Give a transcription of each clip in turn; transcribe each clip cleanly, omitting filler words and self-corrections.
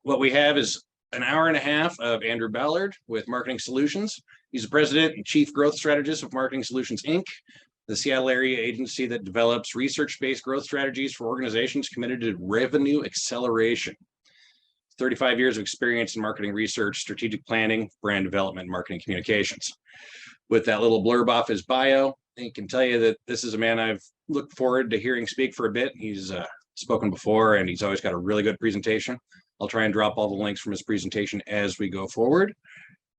What we have is an hour and a half of Andrew Ballard with Marketing Solutions. He's the president and chief growth strategist of Marketing Solutions, Inc., the Seattle area agency that develops research-based growth strategies for organizations committed to revenue acceleration. 35 years of experience in marketing research, strategic planning, brand development, and marketing communications. With that little blurb off his bio, I can tell you that this is a man I've looked forward to hearing speak for a bit. He's spoken before, and he's always got a really good presentation. I'll try and drop all the links from his presentation as we go forward.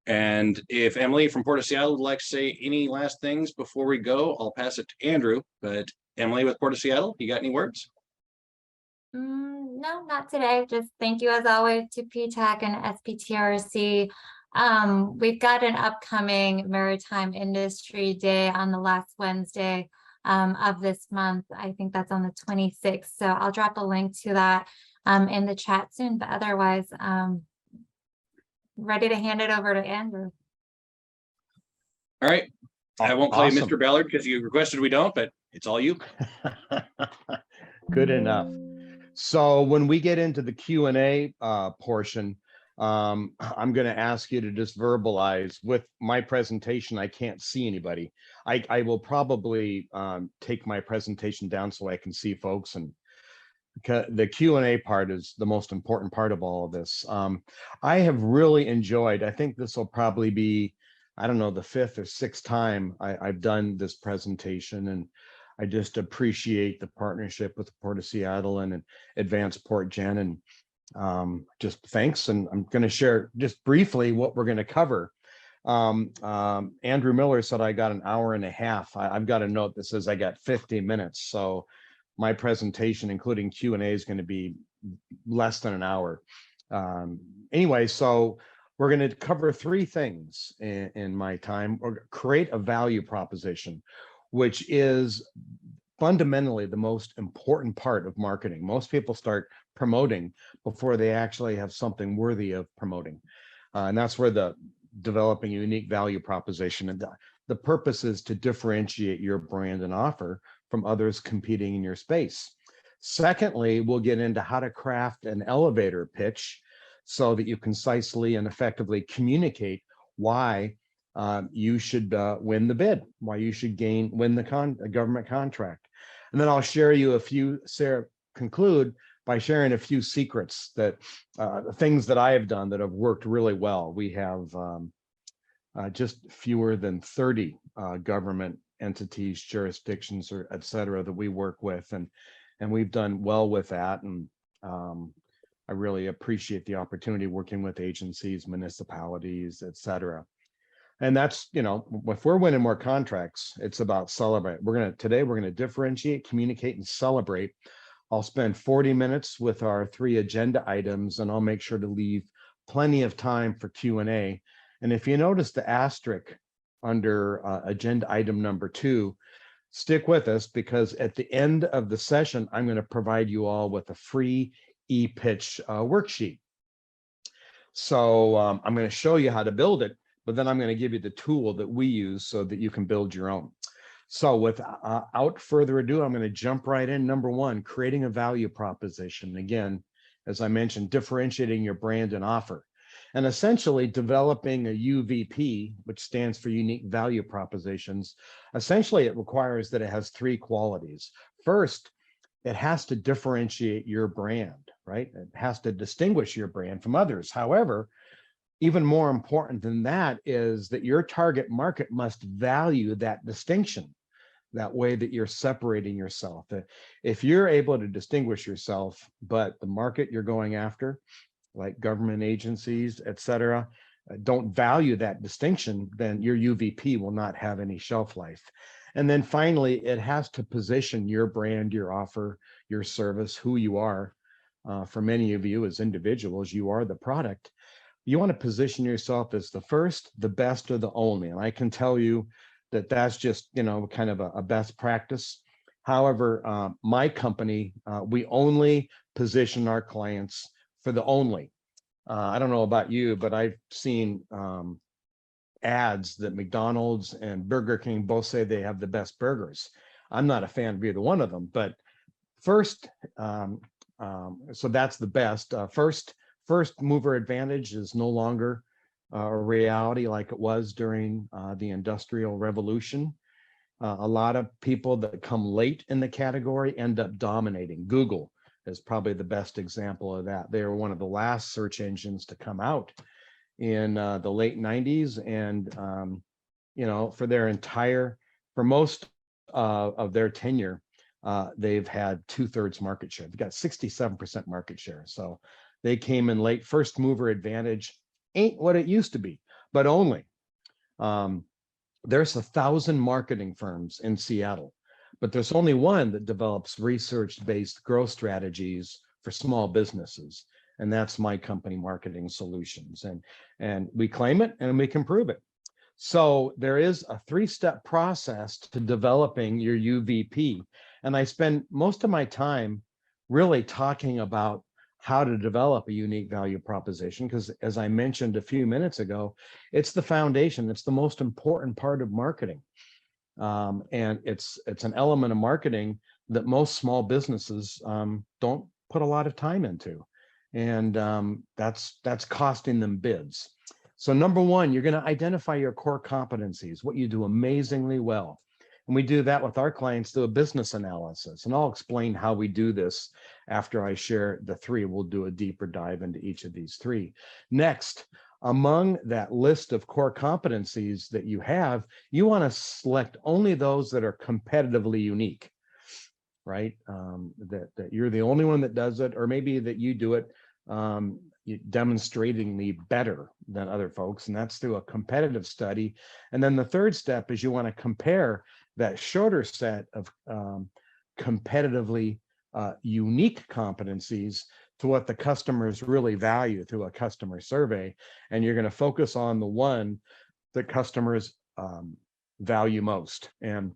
And if Emily from Port of Seattle would like to say any last things before we go, I'll pass it to Andrew. But Emily with Port of Seattle, you got any words? No, not today. Just thank you as always to PTAC and SPTRC. We've got an upcoming Maritime Industry Day on the last Wednesday of this month. I think that's on the 26th. So I'll drop a link to that in the chat soon. But otherwise, ready to hand it over to Andrew. All right. I won't play Awesome. Mr. Ballard because you requested we don't, but it's all you. Good enough. So when we get into the Q&A portion, I'm going to ask you to just verbalize. With my presentation, I can't see anybody. I will probably take my presentation down so I can see folks, and the Q&A part is the most important part of all of this. I have really enjoyed, I think this will probably be, I don't know, the 5th or 6th time I've done this presentation, and I just appreciate the partnership with the Port of Seattle and Advanced PortGen, and just thanks. And I'm going to share just briefly what we're going to cover. Andrew Miller said I got an hour and a half. I've got a note that says I got 50 minutes. So my presentation, including Q&A, is going to be less than an hour. Anyway, so we're going to cover 3 things in my time. Or create a value proposition, which is fundamentally the most important part of marketing. Most people start promoting before they actually have something worthy of promoting. And that's where the developing a unique value proposition, and the purpose is to differentiate your brand and offer from others competing in your space. Secondly, we'll get into how to craft an elevator pitch so that you concisely and effectively communicate why you should win the bid, why you should win the government contract. And then I'll share you a few, conclude by sharing a few secrets, that things that I have done that have worked really well. We have just fewer than 30 government entities, jurisdictions, or et cetera, that we work with, and we've done well with that. And I really appreciate the opportunity working with agencies, municipalities, et cetera. And that's, you know, if we're winning more contracts, it's about celebrate. Today we're going to differentiate, communicate, and celebrate. I'll spend 40 minutes with our 3 agenda items, and I'll make sure to leave plenty of time for Q&A. And if you notice the asterisk under agenda item number 2, stick with us, because at the end of the session, I'm going to provide you all with a free e-pitch worksheet. So I'm going to show you how to build it, but then I'm going to give you the tool that we use so that you can build your own. So without further ado, I'm going to jump right in. Number 1, creating a value proposition. Again, as I mentioned, differentiating your brand and offer, and essentially developing a UVP, which stands for unique value propositions. Essentially, it requires that it has 3 qualities. First, it has to differentiate your brand, right? It has to distinguish your brand from others. However, even more important than that is that your target market must value that distinction, that way that you're separating yourself. If you're able to distinguish yourself, but the market you're going after, like government agencies, et cetera, don't value that distinction, then your UVP will not have any shelf life. And then finally, it has to position your brand, your offer, your service, who you are. For many of you as individuals, you are the product. You want to position yourself as the first, the best, or the only. And I can tell you that that's just, you know, kind of a best practice. However, my company, we only position our clients for the only. I don't know about you, but I've seen ads that McDonald's and Burger King both say they have the best burgers. I'm not a fan of either one of them, but first, so that's the best. First, first mover advantage is no longer a reality like it was during the Industrial Revolution. A lot of people that come late in the category end up dominating. Google is probably the best example of that. They were one of the last search engines to come out in the late 90s. And, for most of their tenure, they've had 2/3 market share. They've got 67% market share. So they came in late. First mover advantage ain't what it used to be, but only. There's 1,000 marketing firms in Seattle, but there's only one that develops research-based growth strategies for small businesses. And that's my company, Marketing Solutions. And we claim it and we can prove it. So there is a 3-step process to developing your UVP. And I spend most of my time really talking about how to develop a unique value proposition, because as I mentioned a few minutes ago, it's the foundation. It's the most important part of marketing. And it's an element of marketing that most small businesses don't put a lot of time into. And that's costing them bids. So number one, you're going to identify your core competencies, what you do amazingly well. And we do that with our clients through a business analysis. And I'll explain how we do this after I share the 3. We'll do a deeper dive into each of these 3. Next, among that list of core competencies that you have, you want to select only those that are competitively unique, right? That you're the only one that does it, or maybe that you do it demonstratingly better than other folks, and that's through a competitive study. And then the 3rd step is you want to compare that shorter set of competitively unique competencies to what the customers really value through a customer survey. And you're going to focus on the one that customers value most. And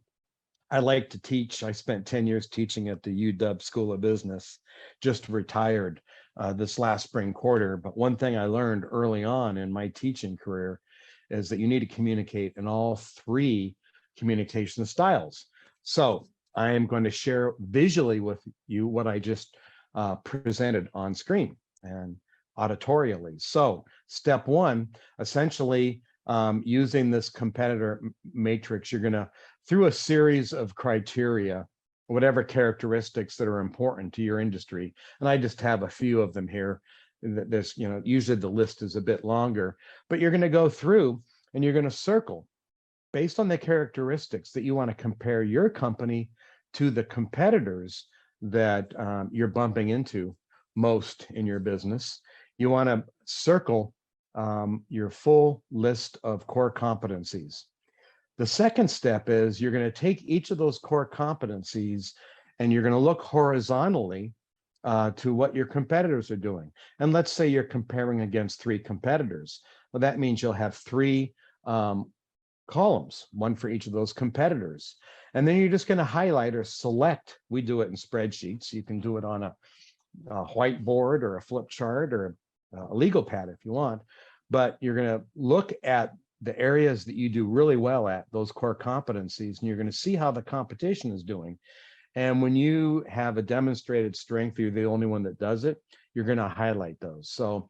I like to teach. I spent 10 years teaching at the UW School of Business, just retired this last spring quarter. But one thing I learned early on in my teaching career is that you need to communicate in all 3 communication styles. So I am going to share visually with you what I just presented on screen and auditorially. So step 1, essentially using this competitor matrix, you're going to, through a series of criteria, whatever characteristics that are important to your industry. And I just have a few of them here. There's, usually the list is a bit longer, but you're going to go through and you're going to circle based on the characteristics that you want to compare your company to the competitors that you're bumping into most in your business. You want to circle your full list of core competencies. The second step is you're going to take each of those core competencies and you're going to look horizontally to what your competitors are doing. And let's say you're comparing against 3 competitors. Well, that means you'll have 3 columns, one for each of those competitors. And then you're just going to highlight or select. We do it in spreadsheets. You can do it on a whiteboard or a flip chart or a legal pad if you want. But you're going to look at the areas that you do really well at, those core competencies, and you're going to see how the competition is doing. And when you have a demonstrated strength, you're the only one that does it, you're going to highlight those. So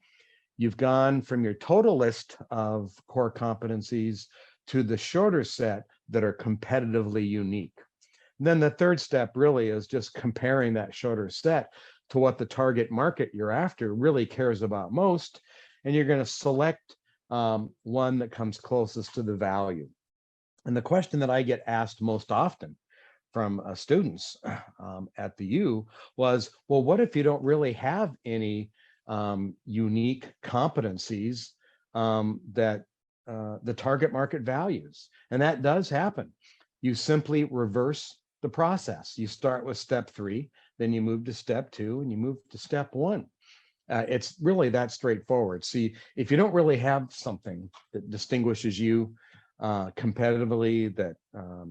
you've gone from your total list of core competencies to the shorter set that are competitively unique. And then the 3rd step really is just comparing that shorter set to what the target market you're after really cares about most. And you're going to select one that comes closest to the value. And the question that I get asked most often from students at the U was, well, what if you don't really have any unique competencies that the target market values? And that does happen. You simply reverse the process. You start with step 3, then you move to step 2, and you move to step 1. It's really that straightforward. See, if you don't really have something that distinguishes you competitively, that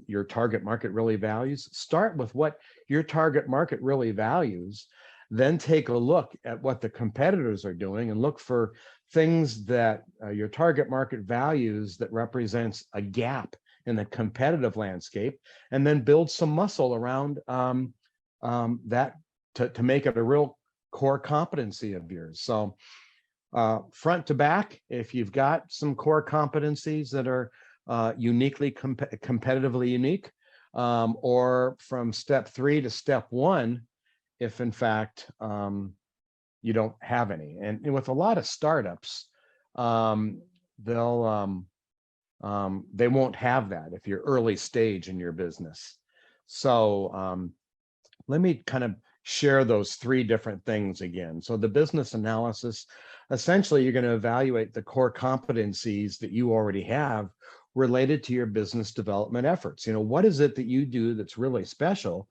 your target market really values, start with what your target market really values, then take a look at what the competitors are doing and look for things that your target market values that represents a gap in the competitive landscape, and then build some muscle around that to make it a real core competency of yours. So front to back, if you've got some core competencies that are uniquely competitively unique, or from step 3 to step 1, if in fact you don't have any. And with a lot of startups, they won't have that if you're early stage in your business. So let me kind of share those 3 different things again. So the business analysis, essentially, you're going to evaluate the core competencies that you already have related to your business development efforts. You know, what is it that you do that's really special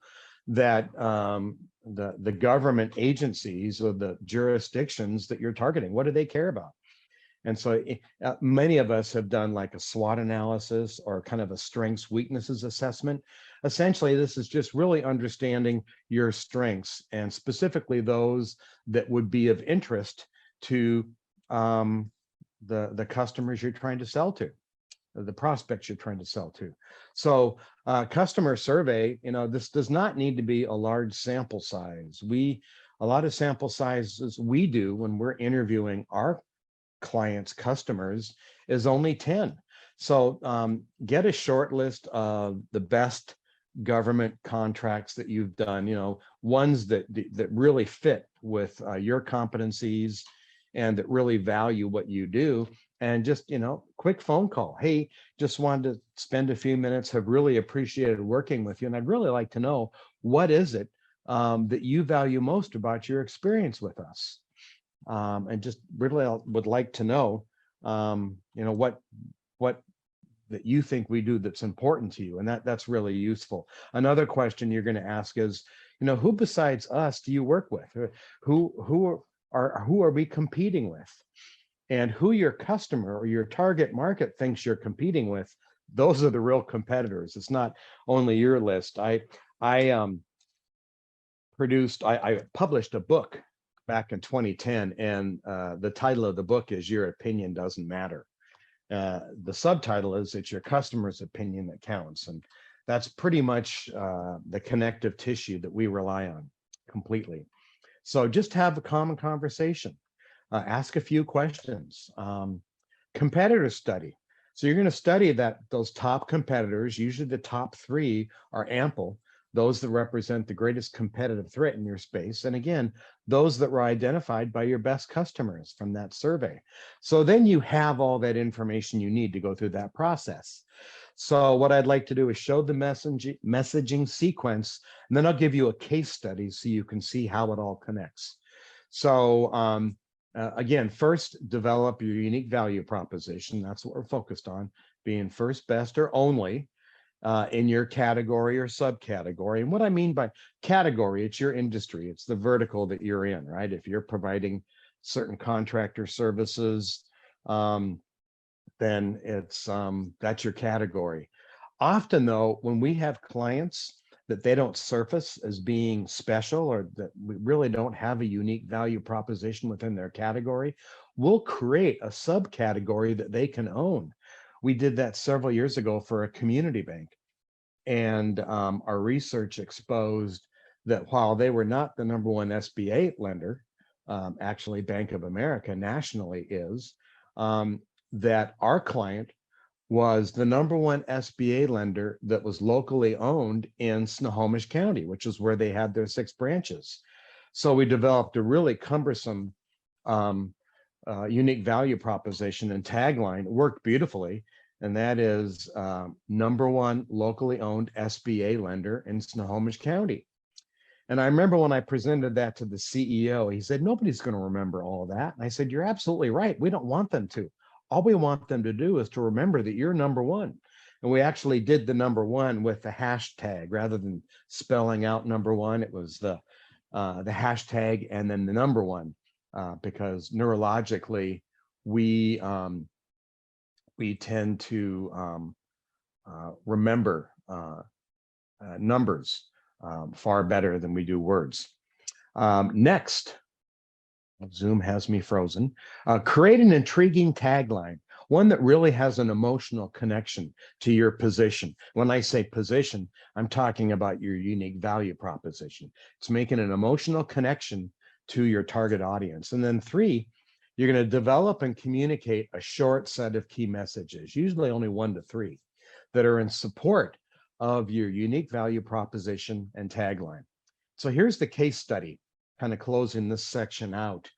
that the government agencies or the jurisdictions that you're targeting, what do they care about? And so many of us have done like a SWOT analysis or kind of a strengths weaknesses assessment. Essentially, this is just really understanding your strengths, and specifically those that would be of interest to the customers you're trying to sell to, the prospects you're trying to sell to. So customer survey, you know, this does not need to be a large sample size. A lot of sample sizes we do when we're interviewing our clients' customers is only 10. So get a short list of the best government contracts that you've done, you know, ones that really fit with your competencies and that really value what you do. And just, you know, quick phone call. Hey, just wanted to spend a few minutes, have really appreciated working with you. And I'd really like to know, what is it that you value most about your experience with us? And just really would like to know, you know, what that you think we do that's important to you. And that's really useful. Another question you're going to ask is, you know, who besides us do you work with? Who are we competing with? And who your customer or your target market thinks you're competing with, those are the real competitors. It's not only your list. I published a book back in 2010, and the title of the book is Your Opinion Doesn't Matter. The subtitle is It's Your Customer's Opinion That Counts. And that's pretty much the connective tissue that we rely on completely. So just have a common conversation. Ask a few questions. Competitor study. So you're going to study those top competitors. Usually the top 3 are ample, those that represent the greatest competitive threat in your space. And again, those that were identified by your best customers from that survey. So then you have all that information you need to go through that process. So what I'd like to do is show the messaging sequence, and then I'll give you a case study so you can see how it all connects. So again, first, develop your unique value proposition. That's what we're focused on, being first, best, or only in your category or subcategory. And what I mean by category, it's your industry. It's the vertical that you're in, right? If you're providing certain contractor services, then it's that's your category. Often though, when we have clients that they don't surface as being special, or that we really don't have a unique value proposition within their category, we'll create a subcategory that they can own. We did that several years ago for a community bank. And our research exposed that while they were not the #1 SBA lender, actually Bank of America nationally is, that our client was the #1 SBA lender that was locally owned in Snohomish County, which is where they had their 6 branches. So we developed a really cumbersome unique value proposition and tagline. It worked beautifully. And that is #1 locally owned SBA lender in Snohomish County. And I remember when I presented that to the CEO, he said, nobody's going to remember all of that. And I said, you're absolutely right. We don't want them to. All we want them to do is to remember that you're #1. And we actually did the #1 with the hashtag rather than spelling out #1. It was the hashtag and then the #1 because neurologically we tend to remember numbers far better than we do words. Next, Zoom has me frozen. Create an intriguing tagline, one that really has an emotional connection to your position. When I say position, I'm talking about your unique value proposition. It's making an emotional connection to your target audience. And then 3, You're going to develop and communicate a short set of key messages, usually only 1 to 3, that are in support of your unique value proposition and tagline. So here's the case study, kind of closing this section out.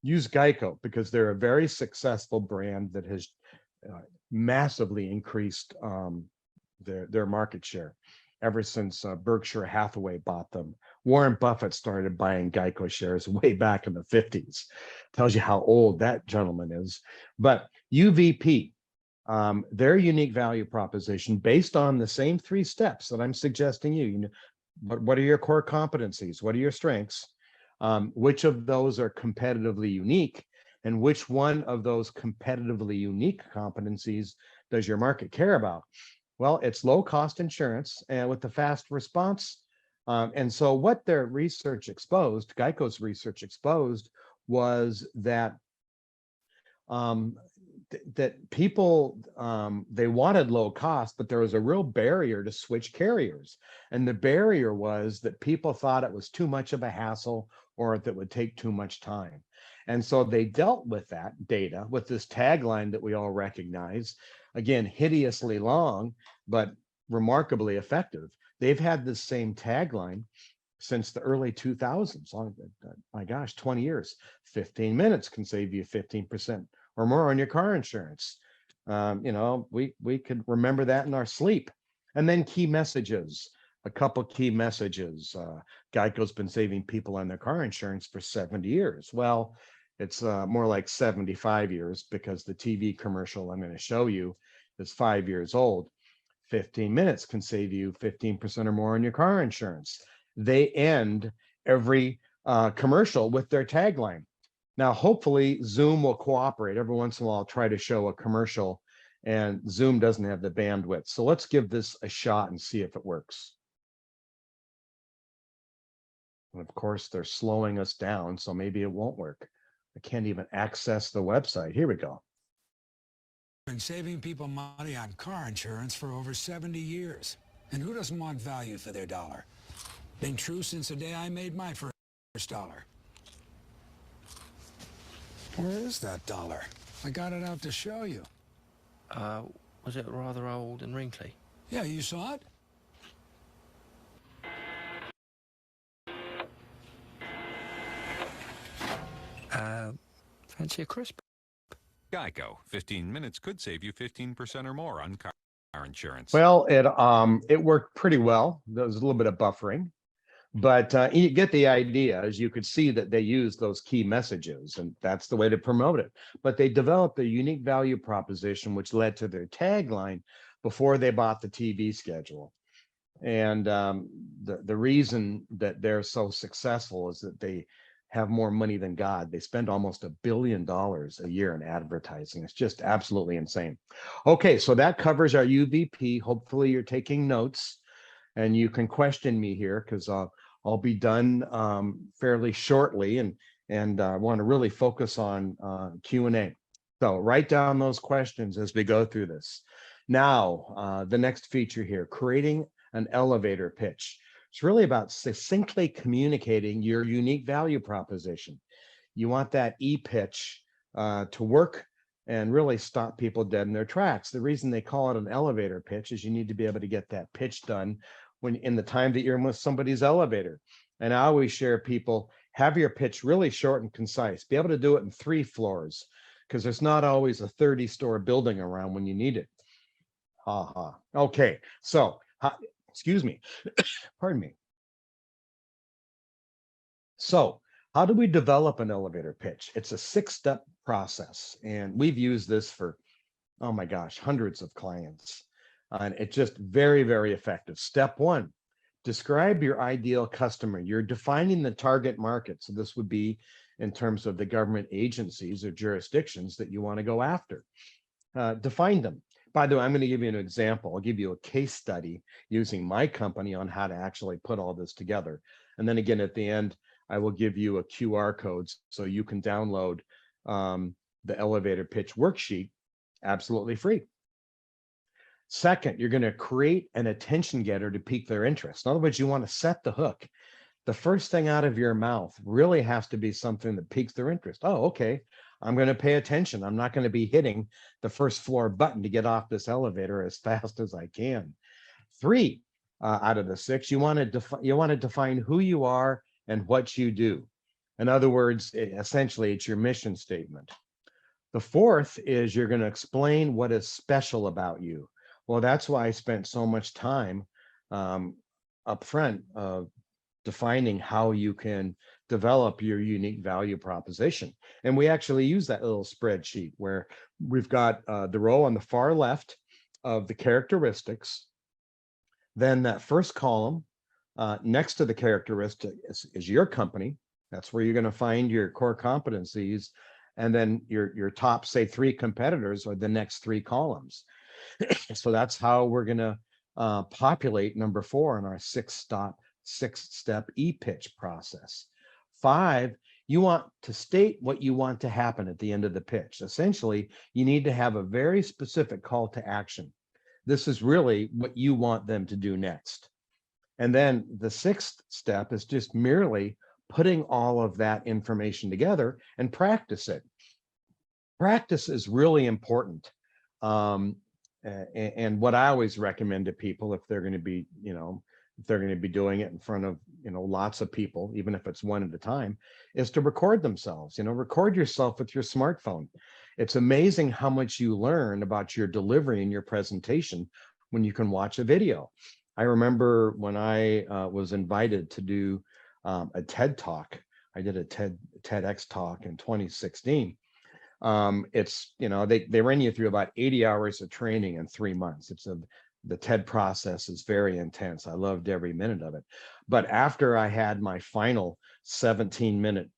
Use Geico because they're a very successful brand that has massively increased their market share ever since Berkshire Hathaway bought them. Warren Buffett started buying Geico shares way back in the 50s. Tells you how old that gentleman is. But UVP, their unique value proposition based on the same 3 steps that I'm suggesting you know, what are your core competencies? What are your strengths? Which of those are competitively unique? And which one of those competitively unique competencies does your market care about? Well, it's low cost insurance and with the fast response. And so what their research exposed, Geico's research exposed, was that that people, they wanted low cost, but there was a real barrier to switch carriers. And the barrier was that people thought it was too much of a hassle or that would take too much time. And so they dealt with that data with this tagline that we all recognize, again, hideously long, but remarkably effective. They've had this same tagline since the early 2000s. My gosh, 20 years. 15 minutes can save you 15% or more on your car insurance. You know, we could remember that in our sleep. And then key messages, a couple key messages. Geico's been saving people on their car insurance for 70 years. Well, it's more like 75 years because the TV commercial I'm going to show you is 5 years old. 15 minutes can save you 15% or more on your car insurance. They end every commercial with their tagline. Now, hopefully Zoom will cooperate. Every once in a while, I'll try to show a commercial and Zoom doesn't have the bandwidth. So let's give this a shot and see if it works. And of course, they're slowing us down, so maybe it won't work. I can't even access the website. Here we go. Been saving people money on car insurance for over 70 years. And who doesn't want value for their dollar? Been true since the day I made my first dollar. Where is that dollar? I got it out to show you. Was it rather old and wrinkly? Yeah, you saw it? Fancy a crisp? Geico. 15 minutes could save you 15% or more on car insurance. Well, it worked pretty well. There was a little bit of buffering, but you get the idea. As you could see that they used those key messages, and that's the way to promote it. But they developed a unique value proposition, which led to their tagline before they bought the TV schedule. And the reason that they're so successful is that they have more money than God. They spend almost $1 billion a year in advertising. It's just absolutely insane. Okay, so that covers our UVP. Hopefully you're taking notes and you can question me here because I'll be done fairly shortly and I want to really focus on Q&A. So write down those questions as we go through this. Now, the next feature here, creating an elevator pitch. It's really about succinctly communicating your unique value proposition. You want that e-pitch to work and really stop people dead in their tracks. The reason they call it an elevator pitch is you need to be able to get that pitch done when in the time that you're in with somebody's elevator. And I always share people, have your pitch really short and concise. Be able to do it in 3 floors because there's not always a 30-story building around when you need it. Okay, so excuse me, pardon me. So how do we develop an elevator pitch? It's a 6-step process. And we've used this for, oh my gosh, hundreds of clients. And it's just very, very effective. Step 1, describe your ideal customer. You're defining the target market. So this would be in terms of the government agencies or jurisdictions that you want to go after. Define them. By the way, I'm going to give you an example. I'll give you a case study using my company on how to actually put all this together. And then again, at the end, I will give you a QR code so you can download the elevator pitch worksheet absolutely free. Second, you're going to create an attention getter to pique their interest. In other words, you want to set the hook. the first thing out of your mouth really has to be something that piques their interest. Oh, okay, I'm going to pay attention. I'm not going to be hitting the first floor button to get off this elevator as fast as I can. 3 out of the 6, you want to define who you are and what you do. In other words, essentially, it's your mission statement. The 4th is you're going to explain what is special about you. Well, that's why I spent so much time up front defining how you can develop your unique value proposition. And we actually use that little spreadsheet where we've got the row on the far left of the characteristics. Then that first column next to the characteristic is your company. That's where you're going to find your core competencies. And then your top, say, 3 competitors are the next 3 columns. So that's how we're going to populate number 4 in our 6-step e-pitch process. 5, you want to state what you want to happen at the end of the pitch. Essentially, you need to have a very specific call to action. This is really what you want them to do next. And then the 6th step is just merely putting all of that information together and practice it. Practice is really important. And what I always recommend to people, if they're going to be, if they're going to be doing it in front of, lots of people, even if it's one at a time, is to record themselves. Record yourself with your smartphone. It's amazing how much you learn about your delivery and your presentation when you can watch a video. I remember when I was invited to do a TED Talk. I did a TEDx talk in 2016. It's, they run you through about 80 hours of training in 3 months. The TED process is very intense. I loved every minute of it. But after I had my final 17-minute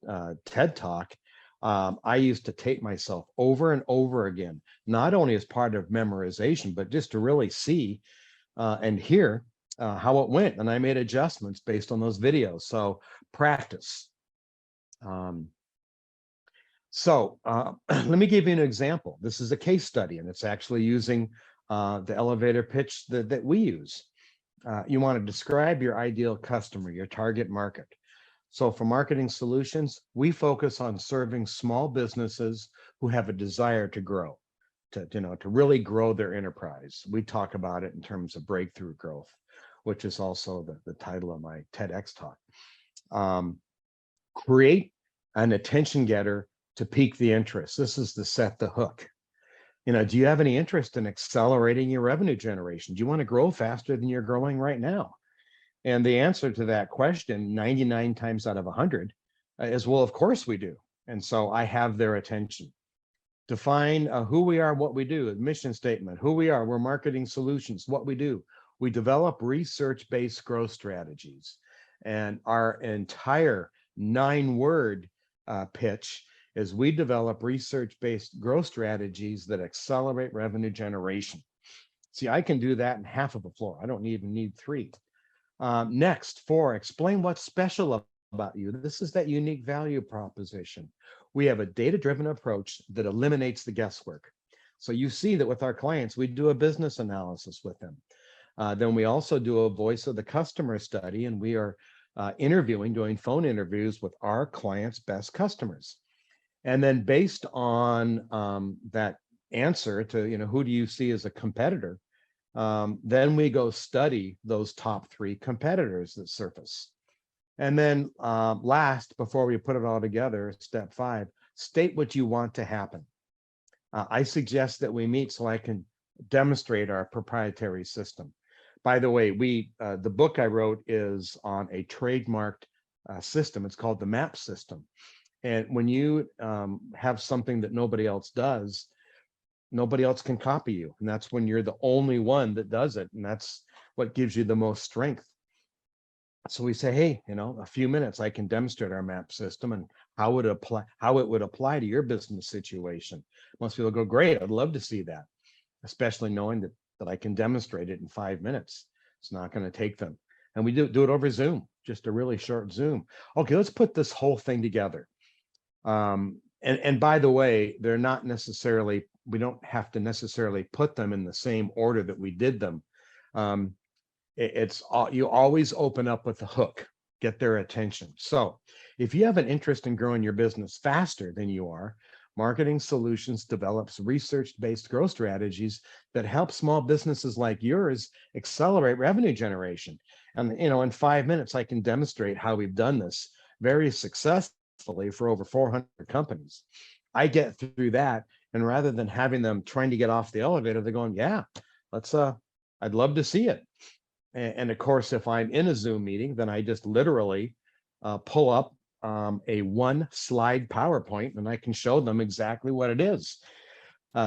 TED Talk, I used to tape myself over and over again, not only as part of memorization, but just to really see and hear how it went. And I made adjustments based on those videos. So practice. Let me give you an example. This is a case study, and it's actually using the elevator pitch that we use. You want to describe your ideal customer, your target market. So for marketing solutions, we focus on serving small businesses who have a desire to grow, to really grow their enterprise. We talk about it in terms of breakthrough growth, which is also the title of my TEDx talk. Create an attention getter to pique the interest. This is the set the hook. Do you have any interest in accelerating your revenue generation? Do you want to grow faster than you're growing right now? And the answer to that question, 99 times out of 100, is, well, of course we do. And so I have their attention. Define who we are, what we do, a mission statement, who we are, we're marketing solutions, what we do. We develop research-based growth strategies. And our entire 9-word pitch is we develop research-based growth strategies that accelerate revenue generation. See, I can do that in half of a floor. I don't even need 3. Next, 4, explain what's special about you. This is that unique value proposition. We have a data-driven approach that eliminates the guesswork. So you see that with our clients, we do a business analysis with them. Then we also do a voice of the customer study, and we are doing phone interviews with our clients' best customers. And then based on that answer to, who do you see as a competitor, then we go study those top 3 competitors that surface. And then last, before we put it all together, step 5, state what you want to happen. I suggest that we meet so I can demonstrate our proprietary system. By the way, the book I wrote is on a trademarked system. It's called the MAP system. And when you have something that nobody else does, nobody else can copy you. And that's when you're the only one that does it. And that's what gives you the most strength. So we say, hey, a few minutes, I can demonstrate our MAP system and how it would apply to your business situation. Most people go, great, I'd love to see that, especially knowing that I can demonstrate it in 5 minutes. It's not going to take them. And we do it over Zoom, just a really short Zoom. Okay, let's put this whole thing together. And by the way, they're not necessarily, we don't have to necessarily put them in the same order that we did them. You always open up with a hook. get their attention. So if you have an interest in growing your business faster than you are, Marketing Solutions develops research-based growth strategies that help small businesses like yours accelerate revenue generation. And in 5 minutes, I can demonstrate how we've done this very successfully for over 400 companies. I get through that, and rather than having them trying to get off the elevator, they're going, yeah, I'd love to see it. And of course, if I'm in a Zoom meeting, then I just literally pull up a 1-slide PowerPoint, and I can show them exactly what it is.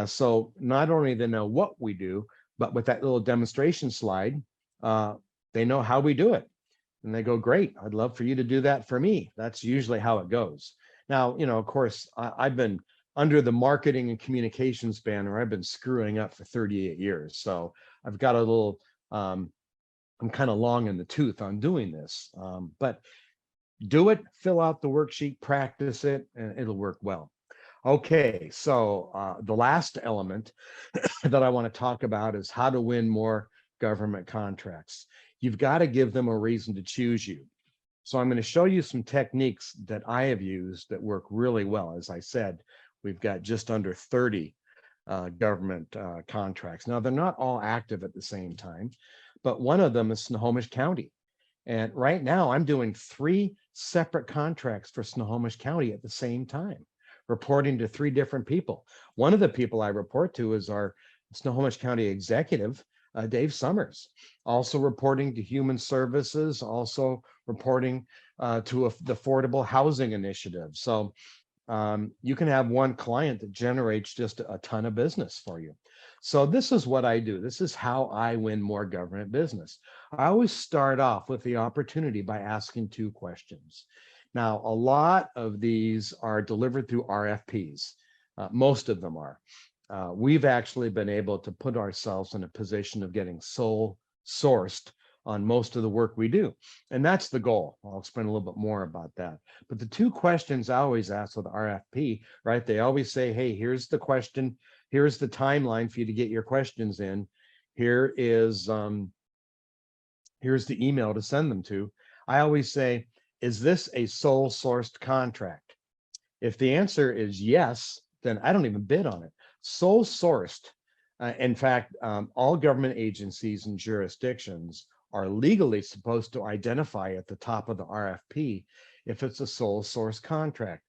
So not only they know what we do, but with that little demonstration slide, they know how we do it. And they go, great, I'd love for you to do that for me. That's usually how it goes. Now, of course, I've been under the marketing and communications banner. I've been screwing up for 38 years. So I've got a little, I'm kind of long in the tooth on doing this, but do it, fill out the worksheet, practice it, and it'll work well. Okay, so the last element that I want to talk about is how to win more government contracts. You've got to give them a reason to choose you. So I'm going to show you some techniques that I have used that work really well. As I said, we've got just under 30 government contracts. Now, they're not all active at the same time, but one of them is Snohomish County. And right now I'm doing 3 separate contracts for Snohomish County at the same time, reporting to 3 different people. One of the people I report to is our Snohomish County executive, Dave Summers, also reporting to Human Services, also reporting to the Affordable Housing Initiative. So you can have one client that generates just a ton of business for you. So this is what I do. This is how I win more government business. I always start off with the opportunity by asking 2 questions. Now, a lot of these are delivered through RFPs. Most of them are. We've actually been able to put ourselves in a position of getting sole sourced on most of the work we do. And that's the goal. I'll explain a little bit more about that. But the 2 questions I always ask with RFP, right? They always say, hey, here's the question. Here's the timeline for you to get your questions in. Here's the email to send them to. I always say, is this a sole sourced contract? If the answer is yes, then I don't even bid on it. Sole sourced. In fact, all government agencies and jurisdictions are legally supposed to identify at the top of the RFP if it's a sole source contract.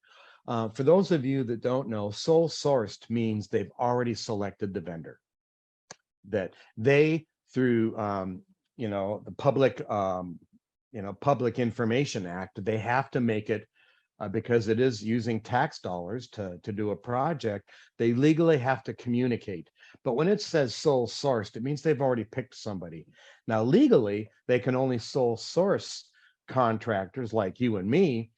For those of you that don't know, sole sourced means they've already selected the vendor. That they, through the Public Information Act, they have to make it because it is using tax dollars to do a project. They legally have to communicate. But when it says sole sourced, it means they've already picked somebody. Now, legally, they can only sole source contractors like you and me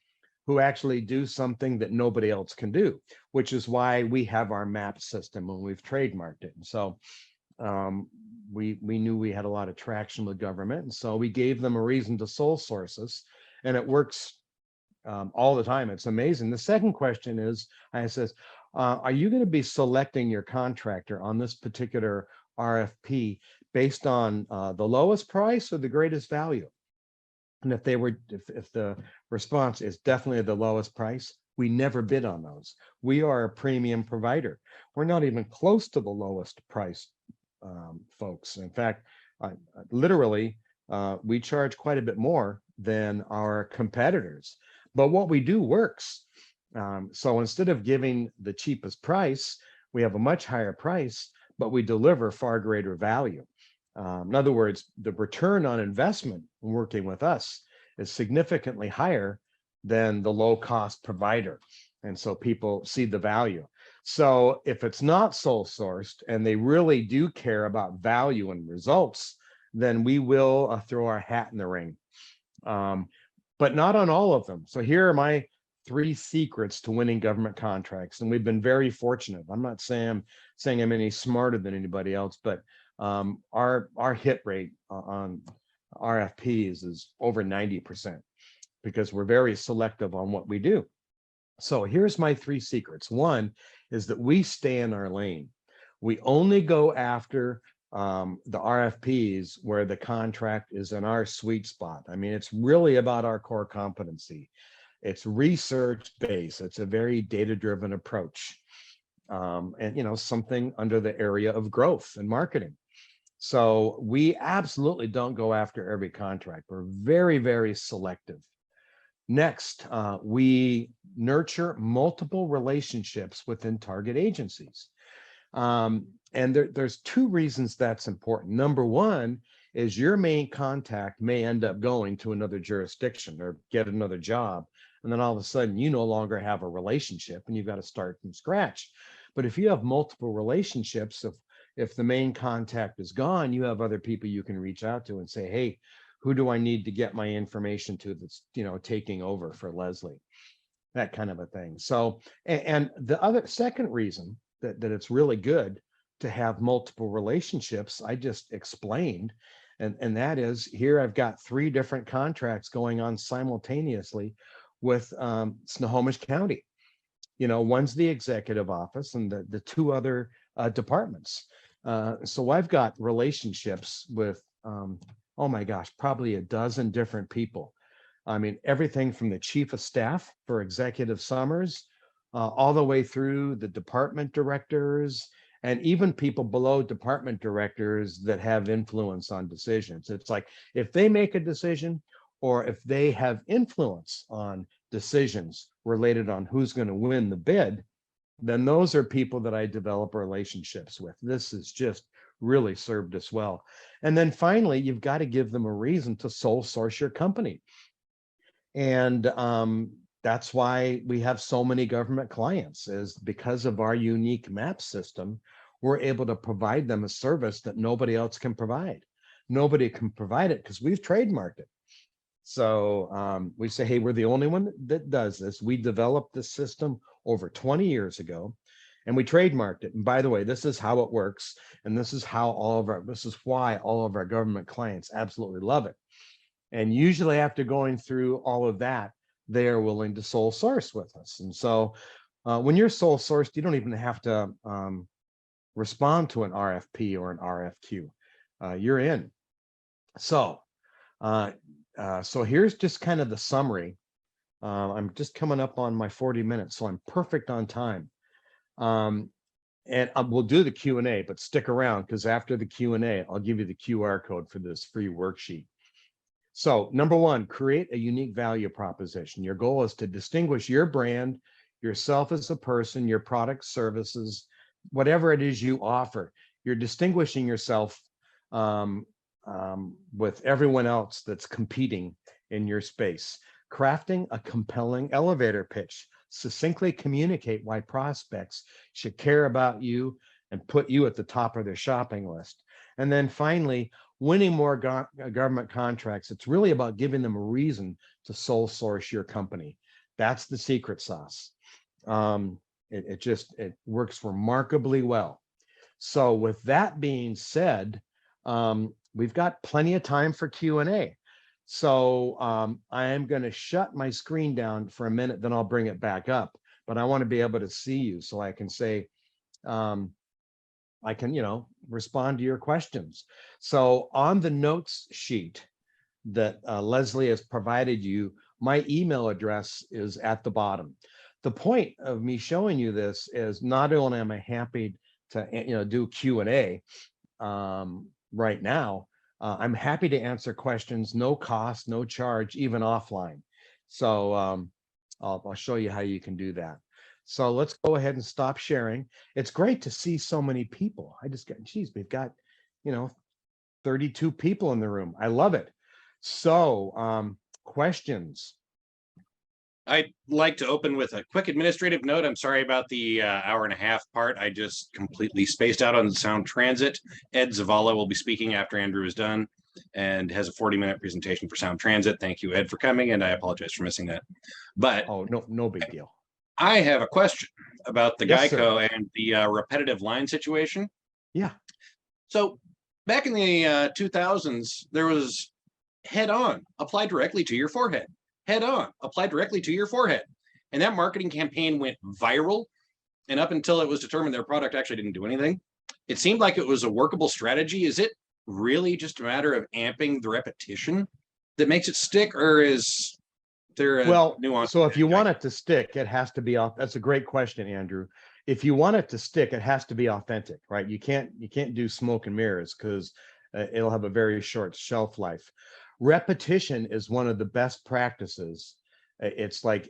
who actually do something that nobody else can do, which is why we have our MAP system and we've trademarked it. And so we knew we had a lot of traction with government. And so we gave them a reason to sole source us, and it works all the time. It's amazing. The second question is, I says, are you going to be selecting your contractor on this particular RFP based on the lowest price or the greatest value? And if the response is definitely the lowest price, we never bid on those. We are a premium provider. We're not even close to the lowest price, folks. In fact, literally, we charge quite a bit more than our competitors. But what we do works. So instead of giving the cheapest price, we have a much higher price, but we deliver far greater value. In other words, the return on investment working with us is significantly higher than the low cost provider. And so people see the value. So if it's not sole sourced and they really do care about value and results, then we will throw our hat in the ring. But not on all of them. So here are my 3 secrets to winning government contracts. And we've been very fortunate. I'm not saying I'm any smarter than anybody else, but our hit rate on RFPs is over 90% because we're very selective on what we do. So here's my 3 secrets. One is that we stay in our lane. We only go after the RFPs where the contract is in our sweet spot. I mean, it's really about our core competency. It's research based. It's a very data driven approach. And, you know, something under the area of growth and marketing. So we absolutely don't go after every contract. We're very, very selective. Next, we nurture multiple relationships within target agencies. And there's two reasons that's important. Number one is your main contact may end up going to another jurisdiction or get another job. And then all of a sudden you no longer have a relationship and you've got to start from scratch. But if you have multiple relationships, if the main contact is gone, you have other people you can reach out to and say, hey, who do I need to get my information to that's, you know, taking over for Leslie? That kind of a thing. So, and the other second reason that it's really good to have multiple relationships, I just explained, and that is here I've got 3 different contracts going on simultaneously with Snohomish County. You know, one's the executive office and the 2 other departments. So I've got relationships with, oh my gosh, probably a dozen different people. I mean, everything from the chief of staff for Executive Summers, all the way through the department directors, and even people below department directors that have influence on decisions. It's like, if they make a decision or if they have influence on decisions related on who's going to win the bid, then those are people that I develop relationships with. This has just really served us well. And then finally, you've got to give them a reason to sole source your company. And that's why we have so many government clients, is because of our unique map system, we're able to provide them a service that nobody else can provide. Nobody can provide it because we've trademarked it. So we say, hey, we're the only one that does this. We developed this system over 20 years ago and we trademarked it. And by the way, this is how it works. And this is how this is why all of our government clients absolutely love it. And usually after going through all of that, they are willing to sole source with us. And so when you're sole sourced, you don't even have to respond to an RFP or an RFQ. You're in. So here's just kind of the summary. I'm just coming up on my 40 minutes, so I'm perfect on time. And we'll do the Q&A, but stick around because after the Q&A, I'll give you the QR code for this free worksheet. So number 1, create a unique value proposition. Your goal is to distinguish your brand, yourself as a person, your products, services, whatever it is you offer. You're distinguishing yourself with everyone else that's competing in your space. Crafting a compelling elevator pitch. Succinctly communicate why prospects should care about you and put you at the top of their shopping list. And then finally, winning more government contracts. It's really about giving them a reason to sole source your company. That's the secret sauce. It works remarkably well. So with that being said, we've got plenty of time for Q&A. So I am going to shut my screen down for a minute, then I'll bring it back up. But I want to be able to see you so I can say, I can, respond to your questions. So on the notes sheet that Leslie has provided you, my email address is at the bottom. The point of me showing you this is not only am I happy to do Q&A right now, I'm happy to answer questions, no cost, no charge, even offline. So I'll show you how you can do that. So let's go ahead and stop sharing. It's great to see so many people. I just got, geez, we've got, 32 people in the room. I love it. So questions. I'd like to open with a quick administrative note. I'm sorry about the hour and a half part. I just completely spaced out on Sound Transit. Ed Zavala will be speaking after Andrew is done and has a 40-minute presentation for Sound Transit. Thank you, Ed, for coming, and I apologize for missing that. But oh, no big deal. I have a question about the Yes, Geico and the repetitive line situation. Yeah. So back in the 2000s, there was head on, apply directly to your forehead. Head on, apply directly to your forehead. And that marketing campaign went viral. And up until it was determined their product actually didn't do anything, it seemed like it was a workable strategy. Is it really just a matter of amping the repetition that makes it stick, or is there a Well, nuance? so if you want it to stick, it has to be off. That's a great question, Andrew. If you want it to stick, it has to be authentic, right? You can't do smoke and mirrors because it'll have a very short shelf life. Repetition is one of the best practices. It's like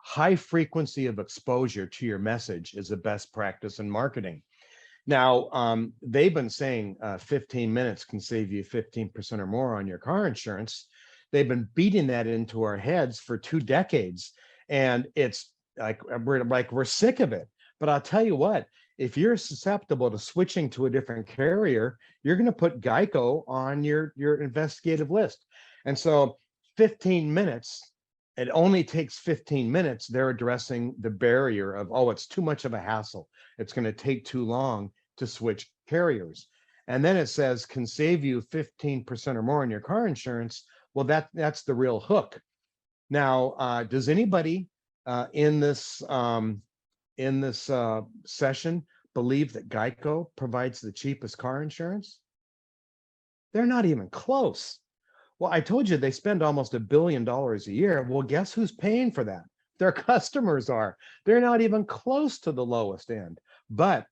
high frequency of exposure to your message is the best practice in marketing. Now, they've been saying 15 minutes can save you 15% or more on your car insurance. They've been beating that into our heads for 2 decades. And it's like we're sick of it. But I'll tell you what, if you're susceptible to switching to a different carrier, you're going to put Geico on your investigative list. And so 15 minutes, it only takes 15 minutes. They're addressing the barrier of, oh, it's too much of a hassle. It's going to take too long to switch carriers. And then it says can save you 15% or more on your car insurance. Well, that's the real hook. Now, does anybody in this session believe that Geico provides the cheapest car insurance? They're not even close. Well, I told you they spend almost $1 billion a year. Well, guess who's paying for that? Their customers are. They're not even close to the lowest end. But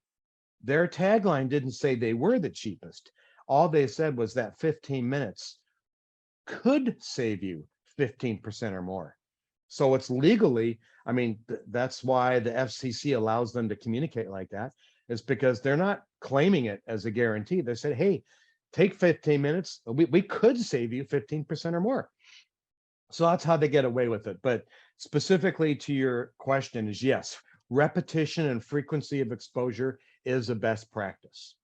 their tagline didn't say they were the cheapest. All they said was that 15 minutes could save you 15% or more. So it's legally, I mean, that's why the FCC allows them to communicate like that, is because they're not claiming it as a guarantee. They said, hey, take 15 minutes. We could save you 15% or more. So that's how they get away with it. But specifically to your question is yes, repetition and frequency of exposure is a best practice.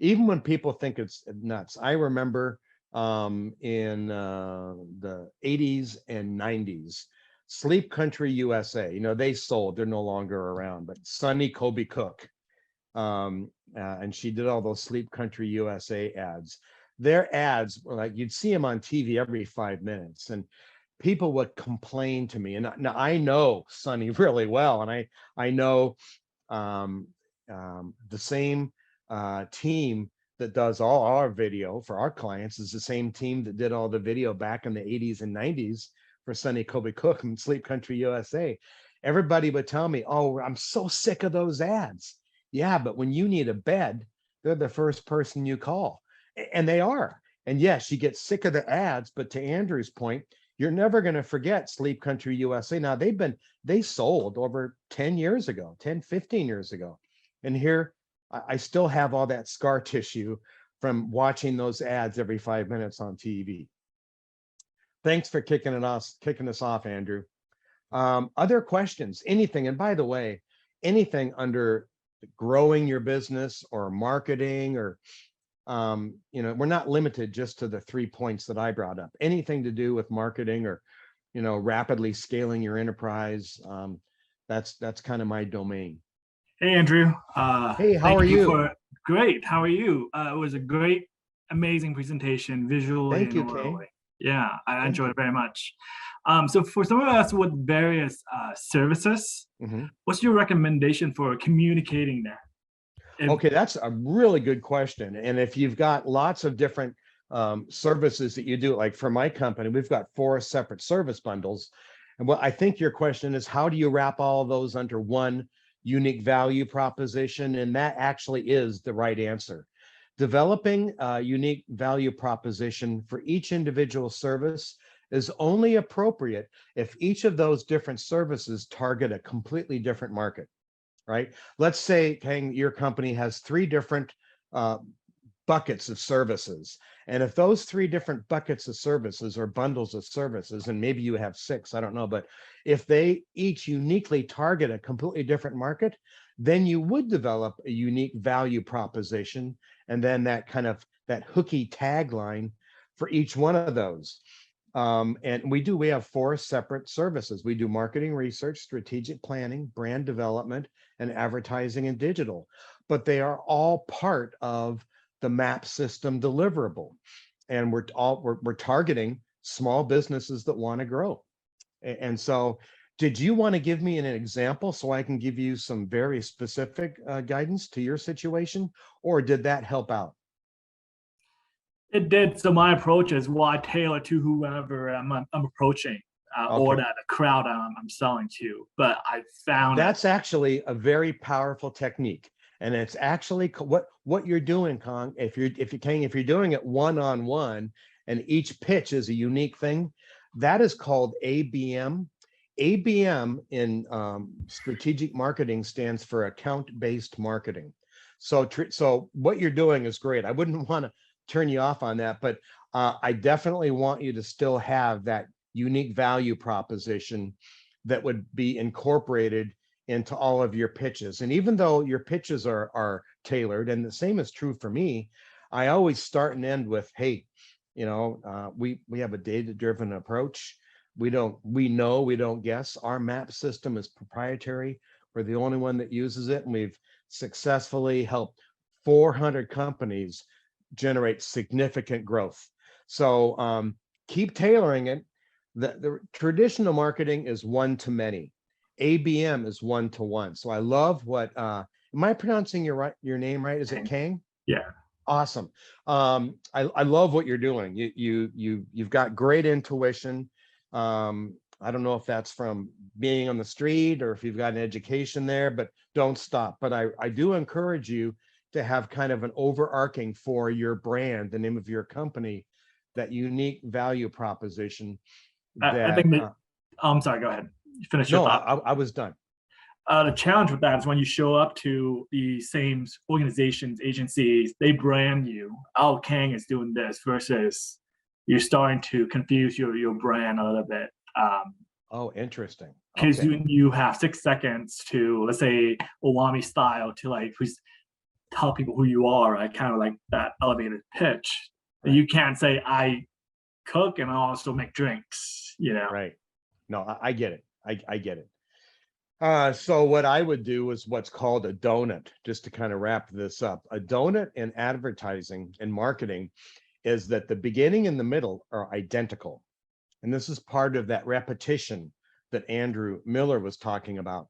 Even when people think it's nuts. I remember in the 80s and 90s, Sleep Country USA, they sold, they're no longer around, but Sunny Kobe Cook, and she did all those Sleep Country USA ads. Their ads were like, you'd see them on TV every 5 minutes, and people would complain to me. And now I know Sunny really well, and I know the same team that does all our video for our clients is the same team that did all the video back in the 80s and 90s for Sunny Kobe Cook and Sleep Country USA. Everybody would tell me, oh, I'm so sick of those ads. Yeah, but when you need a bed, they're the first person you call. And they are. And yes, you get sick of the ads, but to Andrew's point, you're never going to forget Sleep Country USA. Now they sold over 10 years ago, 10, 15 years ago. And here I still have all that scar tissue from watching those ads every 5 minutes on TV. Thanks for kicking us off, Andrew. Other questions, anything, and by the way, anything under growing your business or marketing or, we're not limited just to the 3 points that I brought up. Anything to do with marketing or, rapidly scaling your enterprise, that's kind of my domain. Hey, Andrew. Hey, how are you? Great. How are you? It was a great, amazing presentation, visually Thank you, and Kay. orally. Yeah, I enjoyed it very much. So for some of us with various services, what's your recommendation for communicating that? Okay, that's a really good question. And if you've got lots of different services that you do, like for my company, we've got 4 separate service bundles. And what I think your question is, how do you wrap all of those under one unique value proposition? And that actually is the right answer. Developing a unique value proposition for each individual service is only appropriate if each of those different services target a completely different market, right? Let's say, Kang, your company has 3 different buckets of services. And if those 3 different buckets of services or bundles of services, and maybe you have 6, I don't know, but if they each uniquely target a completely different market, then you would develop a unique value proposition. And then that hooky tagline for each one of those. And we have 4 separate services. We do marketing research, strategic planning, brand development, and advertising and digital, but they are all part of the MAP system deliverable. And we're targeting small businesses that want to grow. And so Did you want to give me an example so I can give you some very specific guidance to your situation, or did that help out? It did. So my approach is what I tailor to whoever I'm approaching, or Okay. that the crowd I'm selling to. But I found That's actually a very powerful technique, and it's actually what you're doing, Kong. If you're doing it one-on-one, and each pitch is a unique thing, that is called ABM. ABM in strategic marketing stands for account-based marketing. So what you're doing is great. I wouldn't want to turn you off on that, but I definitely want you to still have that unique value proposition that would be incorporated into all of your pitches. And even though your pitches are tailored, and the same is true for me, I always start and end with, hey, we have a data-driven approach. We know, we don't guess. Our map system is proprietary. We're the only one that uses it, and we've successfully helped 400 companies generate significant growth. So keep tailoring it. The traditional marketing is one to many. ABM is one to one. So I love what am I pronouncing your name right? Is it Kang? Yeah. Awesome. I love what you're doing. You've got great intuition. I don't know if that's from being on the street or if you've got an education there, but don't stop. But I do encourage you to have kind of an overarching for your brand, the name of your company, that unique value proposition. I think that, I'm sorry, go ahead. Finish your thought. I was done. The challenge with that is when you show up to the same organizations, agencies, they brand you. Oh, Kang is doing this, versus you're starting to confuse your brand a little bit. Oh, interesting. Because Okay. you have 6 seconds to, let's say, Owami style, to like tell people who you are, right? Kind of like that elevated pitch. Right. You can't say I cook and I also make drinks, Right. No, I get it. I get it. So what I would do is what's called a donut, just to kind of wrap this up. A donut in advertising and marketing is that the beginning and the middle are identical. And this is part of that repetition that Andrew Miller was talking about.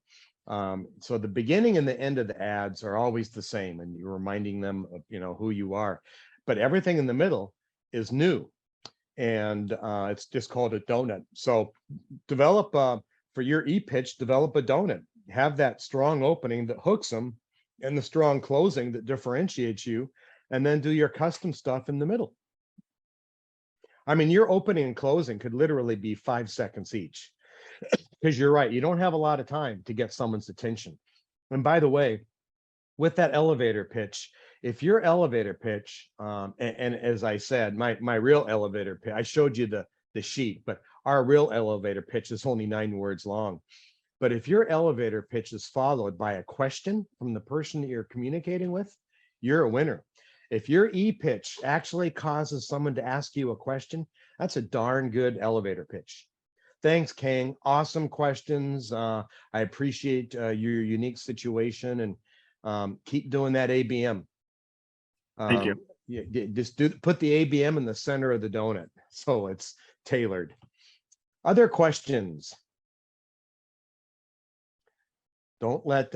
So the beginning and the end of the ads are always the same, and you're reminding them of who you are. But everything in the middle is new, and it's just called a donut. So develop for your e-pitch, develop a donut. Have that strong opening that hooks them, and the strong closing that differentiates you, and then do your custom stuff in the middle. I mean, your opening and closing could literally be 5 seconds each, because you're right. You don't have a lot of time to get someone's attention. And by the way, with that elevator pitch, if your elevator pitch, and as I said, my real elevator pitch, I showed you the sheet, but our real elevator pitch is only 9 words long. But if your elevator pitch is followed by a question from the person that you're communicating with, you're a winner. If your e-pitch actually causes someone to ask you a question, that's a darn good elevator pitch. Thanks, Kang. Awesome questions. I appreciate your unique situation, and keep doing that ABM. Thank you. Just put the ABM in the center of the donut, so it's tailored. Other questions? Don't let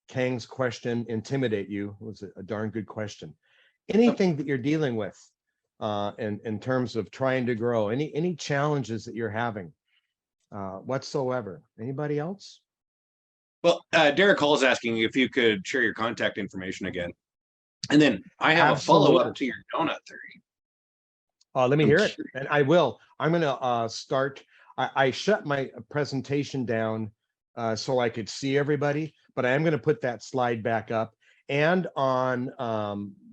Kang's question intimidate you. It was a darn good question. Anything that you're dealing with in terms of trying to grow, any challenges that you're having whatsoever? Anybody else? Well, Derek Hall is asking if you could share your contact information again. And then I have a follow-up to your donut theory. Let me hear it, and I will. I'm going to start. I shut my presentation down so I could see everybody, but I am going to put that slide back up. And on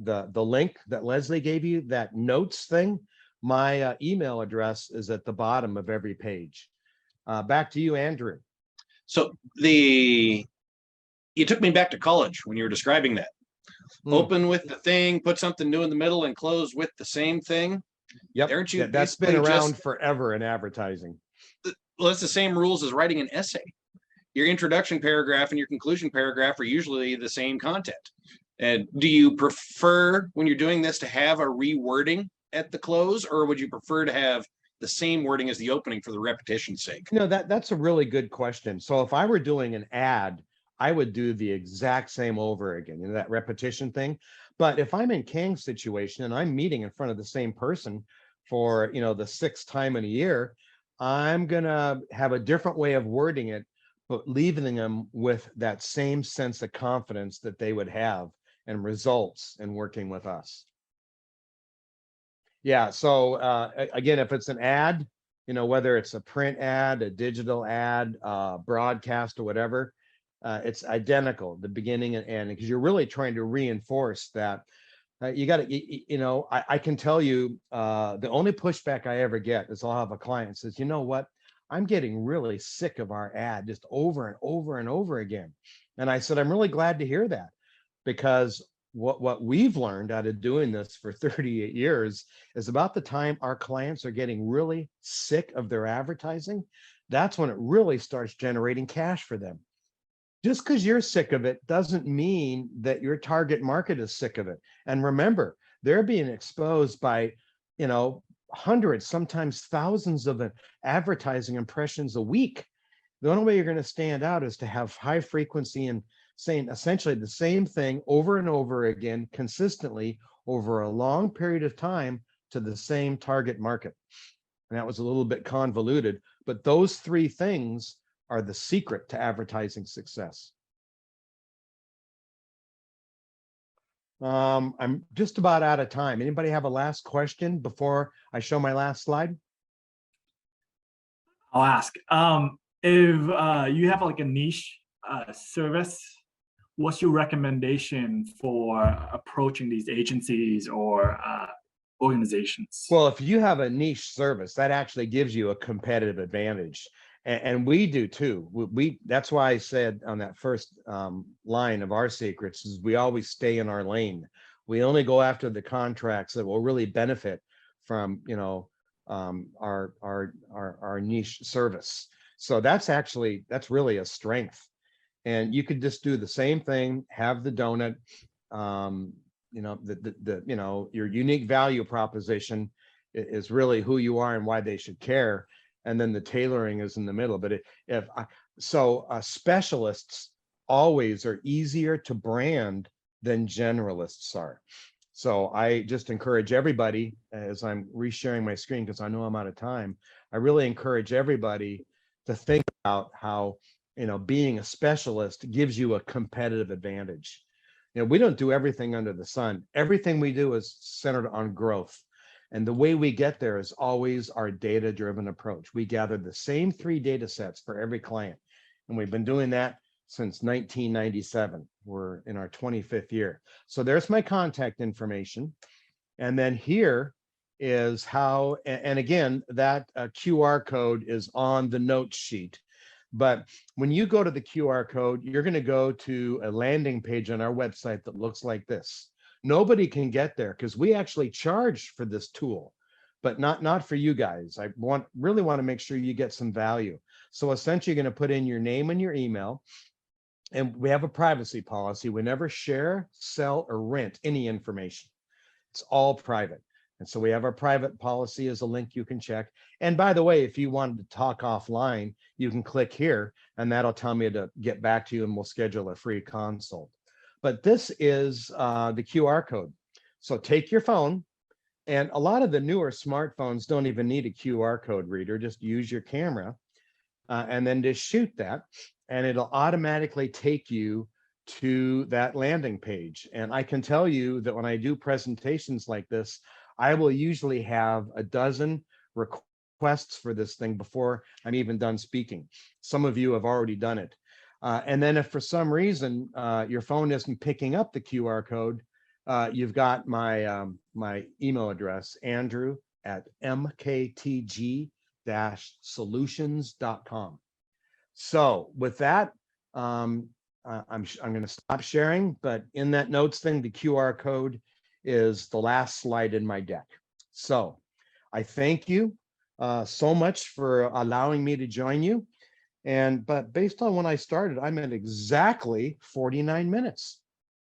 the link that Leslie gave you, that notes thing, my email address is at the bottom of every page. Back to you, Andrew. So you took me back to college when you were describing that. Open with the thing, put something new in the middle, and close with the same thing. Yep, Aren't you that's been basically around just forever in advertising. Well, it's the same rules as writing an essay. Your introduction paragraph and your conclusion paragraph are usually the same content. And do you prefer, when you're doing this, to have a rewording at the close, or would you prefer to have the same wording as the opening for the repetition's sake? That's a really good question. So if I were doing an ad, I would do the exact same over again, that repetition thing. But if I'm in Kang's situation and I'm meeting in front of the same person for, the sixth time in a year, I'm gonna have a different way of wording it, but leaving them with that same sense of confidence that they would have and results in working with us. Yeah, so again, if it's an ad, whether it's a print ad, a digital ad, broadcast or whatever, it's identical, the beginning and end, because you're really trying to reinforce that you got to, I can tell you the only pushback I ever get is I'll have a client says, you know what, I'm getting really sick of our ad just over and over and over again. And I said, I'm really glad to hear that, because what we've learned out of doing this for 38 years is about the time our clients are getting really sick of their advertising, that's when it really starts generating cash for them. Just because you're sick of it doesn't mean that your target market is sick of it. And remember, they're being exposed by, hundreds, sometimes thousands of advertising impressions a week. The only way you're going to stand out is to have high frequency and saying essentially the same thing over and over again, consistently over a long period of time to the same target market. And that was a little bit convoluted, but those three things are the secret to advertising success. I'm just about out of time. Anybody have a last question before I show my last slide? I'll ask. If you have like a niche service, what's your recommendation for approaching these agencies or organizations? Well, if you have a niche service, that actually gives you a competitive advantage. And we do too. That's why I said on that first line of our secrets is we always stay in our lane. We only go after the contracts that will really benefit from, our niche service. So that's really a strength. And you could just do the same thing, have the donut, your unique value proposition is really who you are and why they should care. And then the tailoring is in the middle. But specialists always are easier to brand than generalists are. So I just encourage everybody, as I'm resharing my screen because I know I'm out of time, I really encourage everybody to think about how, being a specialist gives you a competitive advantage. We don't do everything under the sun. Everything we do is centered on growth. And the way we get there is always our data-driven approach. We gather the same 3 data sets for every client. And we've been doing that since 1997. We're in our 25th year. So there's my contact information. And then here is how, and again, that QR code is on the note sheet. But when you go to the QR code, you're going to go to a landing page on our website that looks like this. Nobody can get there because we actually charge for this tool, but not for you guys. I really want to make sure you get some value. So essentially, you're going to put in your name and your email, and we have a privacy policy. We never share, sell, or rent any information. It's all private. And so we have our private policy as a link you can check. And by the way, if you wanted to talk offline, you can click here and that'll tell me to get back to you and we'll schedule a free consult. But this is the QR code. So take your phone, and a lot of the newer smartphones don't even need a QR code reader. Just use your camera and then just shoot that and it'll automatically take you to that landing page. And I can tell you that when I do presentations like this, I will usually have a dozen requests for this thing before I'm even done speaking. Some of you have already done it. And then if for some reason your phone isn't picking up the QR code, you've got my my email address, andrew@mktg-solutions.com. So with that, I'm going to stop sharing, but in that notes thing, the QR code is the last slide in my deck. So I thank you so much for allowing me to join you. But based on when I started, I'm at exactly 49 minutes.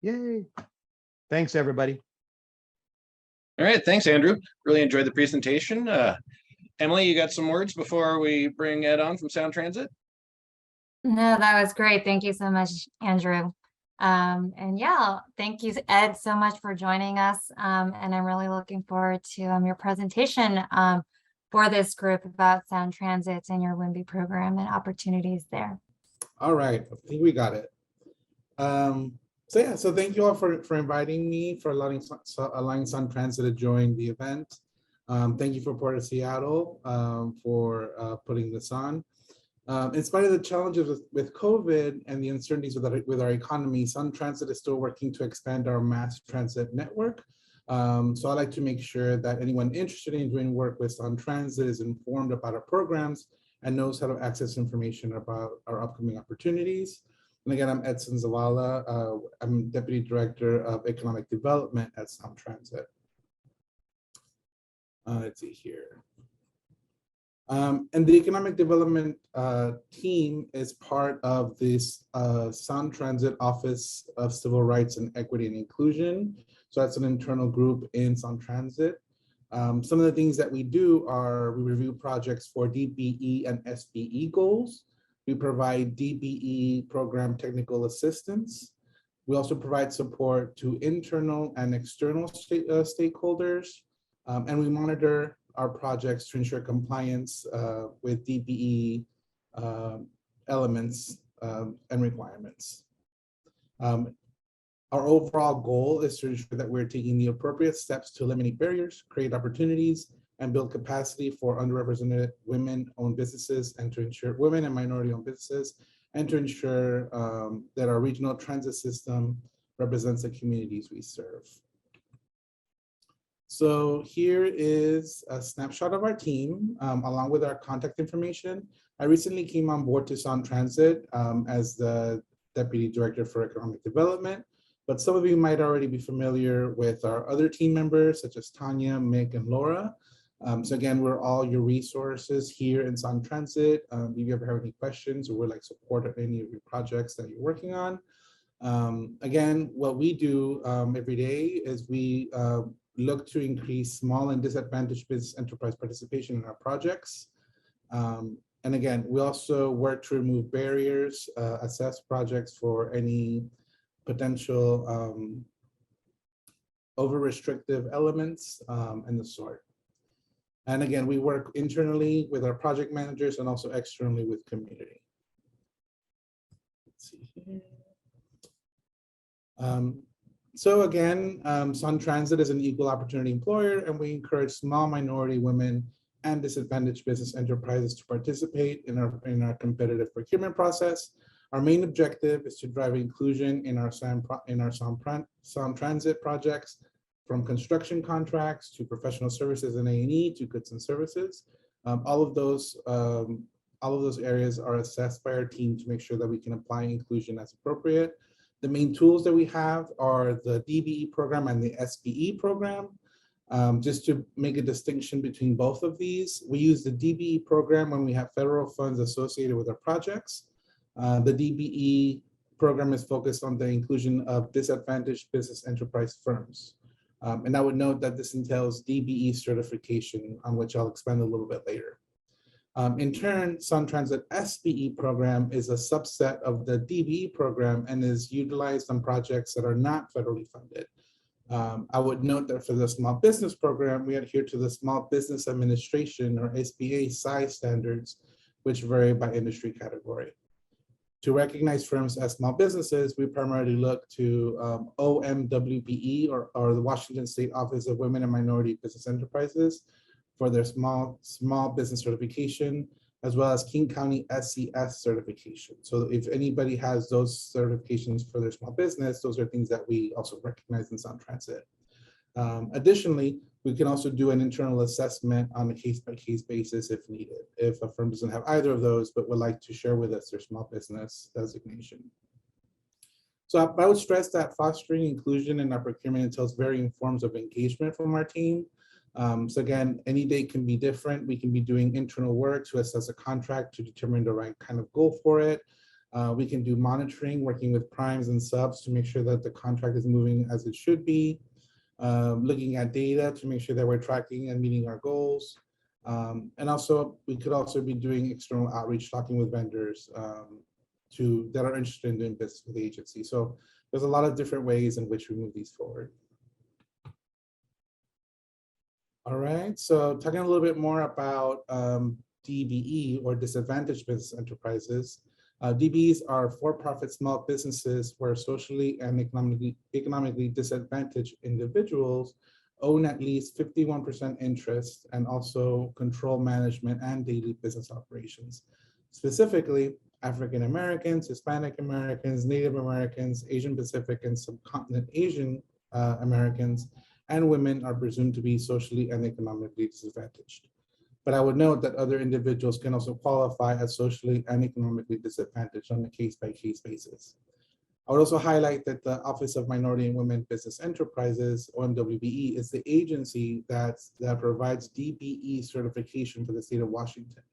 Yay. Thanks, everybody. All right. Thanks, Andrew. Really enjoyed the presentation. Emily, you got some words before we bring Ed on from Sound Transit? No, that was great. Thank you so much, Andrew. And yeah, thank you, Ed, so much for joining us. And I'm really looking forward to your presentation for this group about Sound Transit and your WIMBY program and opportunities there. All right, I think we got it. So thank you all for inviting me, for allowing Sun Transit to join the event. Thank you for Port of Seattle for putting this on. In spite of the challenges with COVID and the uncertainties with our economy, Sun Transit is still working to expand our mass transit network. So I'd like to make sure that anyone interested in doing work with Sun Transit is informed about our programs and knows how to access information about our upcoming opportunities. And again, I'm Edson Zavala. I'm Deputy Director of Economic Development at Sun Transit. Let's see here. And the Economic Development team is part of this Sun Transit Office of Civil Rights and Equity and Inclusion. So that's an internal group in Sun Transit. Some of the things that we do are we review projects for DBE and SBE goals. We provide DBE program technical assistance. We also provide support to internal and external stakeholders, and we monitor our projects to ensure compliance with DBE elements and requirements. Our overall goal is to ensure that we're taking the appropriate steps to eliminate barriers, create opportunities, and build capacity for underrepresented women-owned businesses, and to ensure women and minority-owned businesses, and to ensure that our regional transit system represents the communities we serve. So here is a snapshot of our team, along with our contact information. I recently came on board to Sound Transit as the Deputy Director for Economic Development, but some of you might already be familiar with our other team members, such as Tanya, Mick, and Laura. So again, we're all your resources here in Sound Transit. If you ever have any questions or would like support of any of your projects that you're working on. Again, what we do every day is we look to increase small and disadvantaged business enterprise participation in our projects. And again, we also work to remove barriers, assess projects for any potential over-restrictive elements and the sort. And again, we work internally with our project managers and also externally with community. Let's see here. So again, Sun Transit is an equal opportunity employer, and we encourage small minority women and disadvantaged business enterprises to participate in our competitive procurement process. Our main objective is to drive inclusion in our Sound Transit projects, from construction contracts to professional services and A&E to goods and services. All of those areas are assessed by our team to make sure that we can apply inclusion as appropriate. The main tools that we have are the DBE program and the SBE program. Just to make a distinction between both of these, we use the DBE program when we have federal funds associated with our projects. The DBE program is focused on the inclusion of disadvantaged business enterprise firms. And I would note that this entails DBE certification, on which I'll expand a little bit later. In turn, Sun Transit SBE program is a subset of the DBE program and is utilized on projects that are not federally funded. I would note that for the small business program, we adhere to the Small Business Administration or SBA size standards, which vary by industry category. To recognize firms as small businesses, we primarily look to OMWBE or the Washington State Office of Women and Minority Business Enterprises for their small business certification, as well as King County SCS certification. So if anybody has those certifications for their small business, those are things that we also recognize in Sound Transit. Additionally, we can also do an internal assessment on a case-by-case basis if needed, if a firm doesn't have either of those, but would like to share with us their small business designation. So I would stress that fostering inclusion in our procurement entails varying forms of engagement from our team. So again, any day can be different. We can be doing internal work to assess a contract to determine the right kind of goal for it. We can do monitoring, working with primes and subs to make sure that the contract is moving as it should be. Looking at data to make sure that we're tracking and meeting our goals. And also, we could also be doing external outreach, talking with vendors that are interested in doing business with the agency. So there's a lot of different ways in which we move these forward. All right, so talking a little bit more about DBE, or disadvantaged business enterprises. DBEs are for-profit small businesses where socially and economically disadvantaged individuals own at least 51% interest and also control management and daily business operations. Specifically, African Americans, Hispanic Americans, Native Americans, Asian Pacific and subcontinent Asian Americans, and women are presumed to be socially and economically disadvantaged. But I would note that other individuals can also qualify as socially and economically disadvantaged on a case-by-case basis. I would also highlight that the Office of Minority and Women Business Enterprises, OMWBE, is the agency that provides DBE certification for the state of Washington.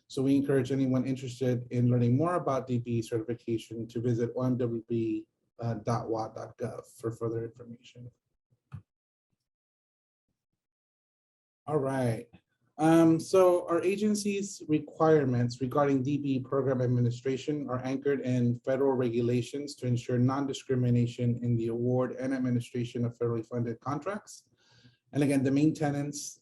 So we encourage anyone interested in learning more about DBE certification to visit omwb.wa.gov for further information. All right. So our agency's requirements regarding DBE program administration are anchored in federal regulations to ensure non-discrimination in the award and administration of federally funded contracts. And again, the main tenets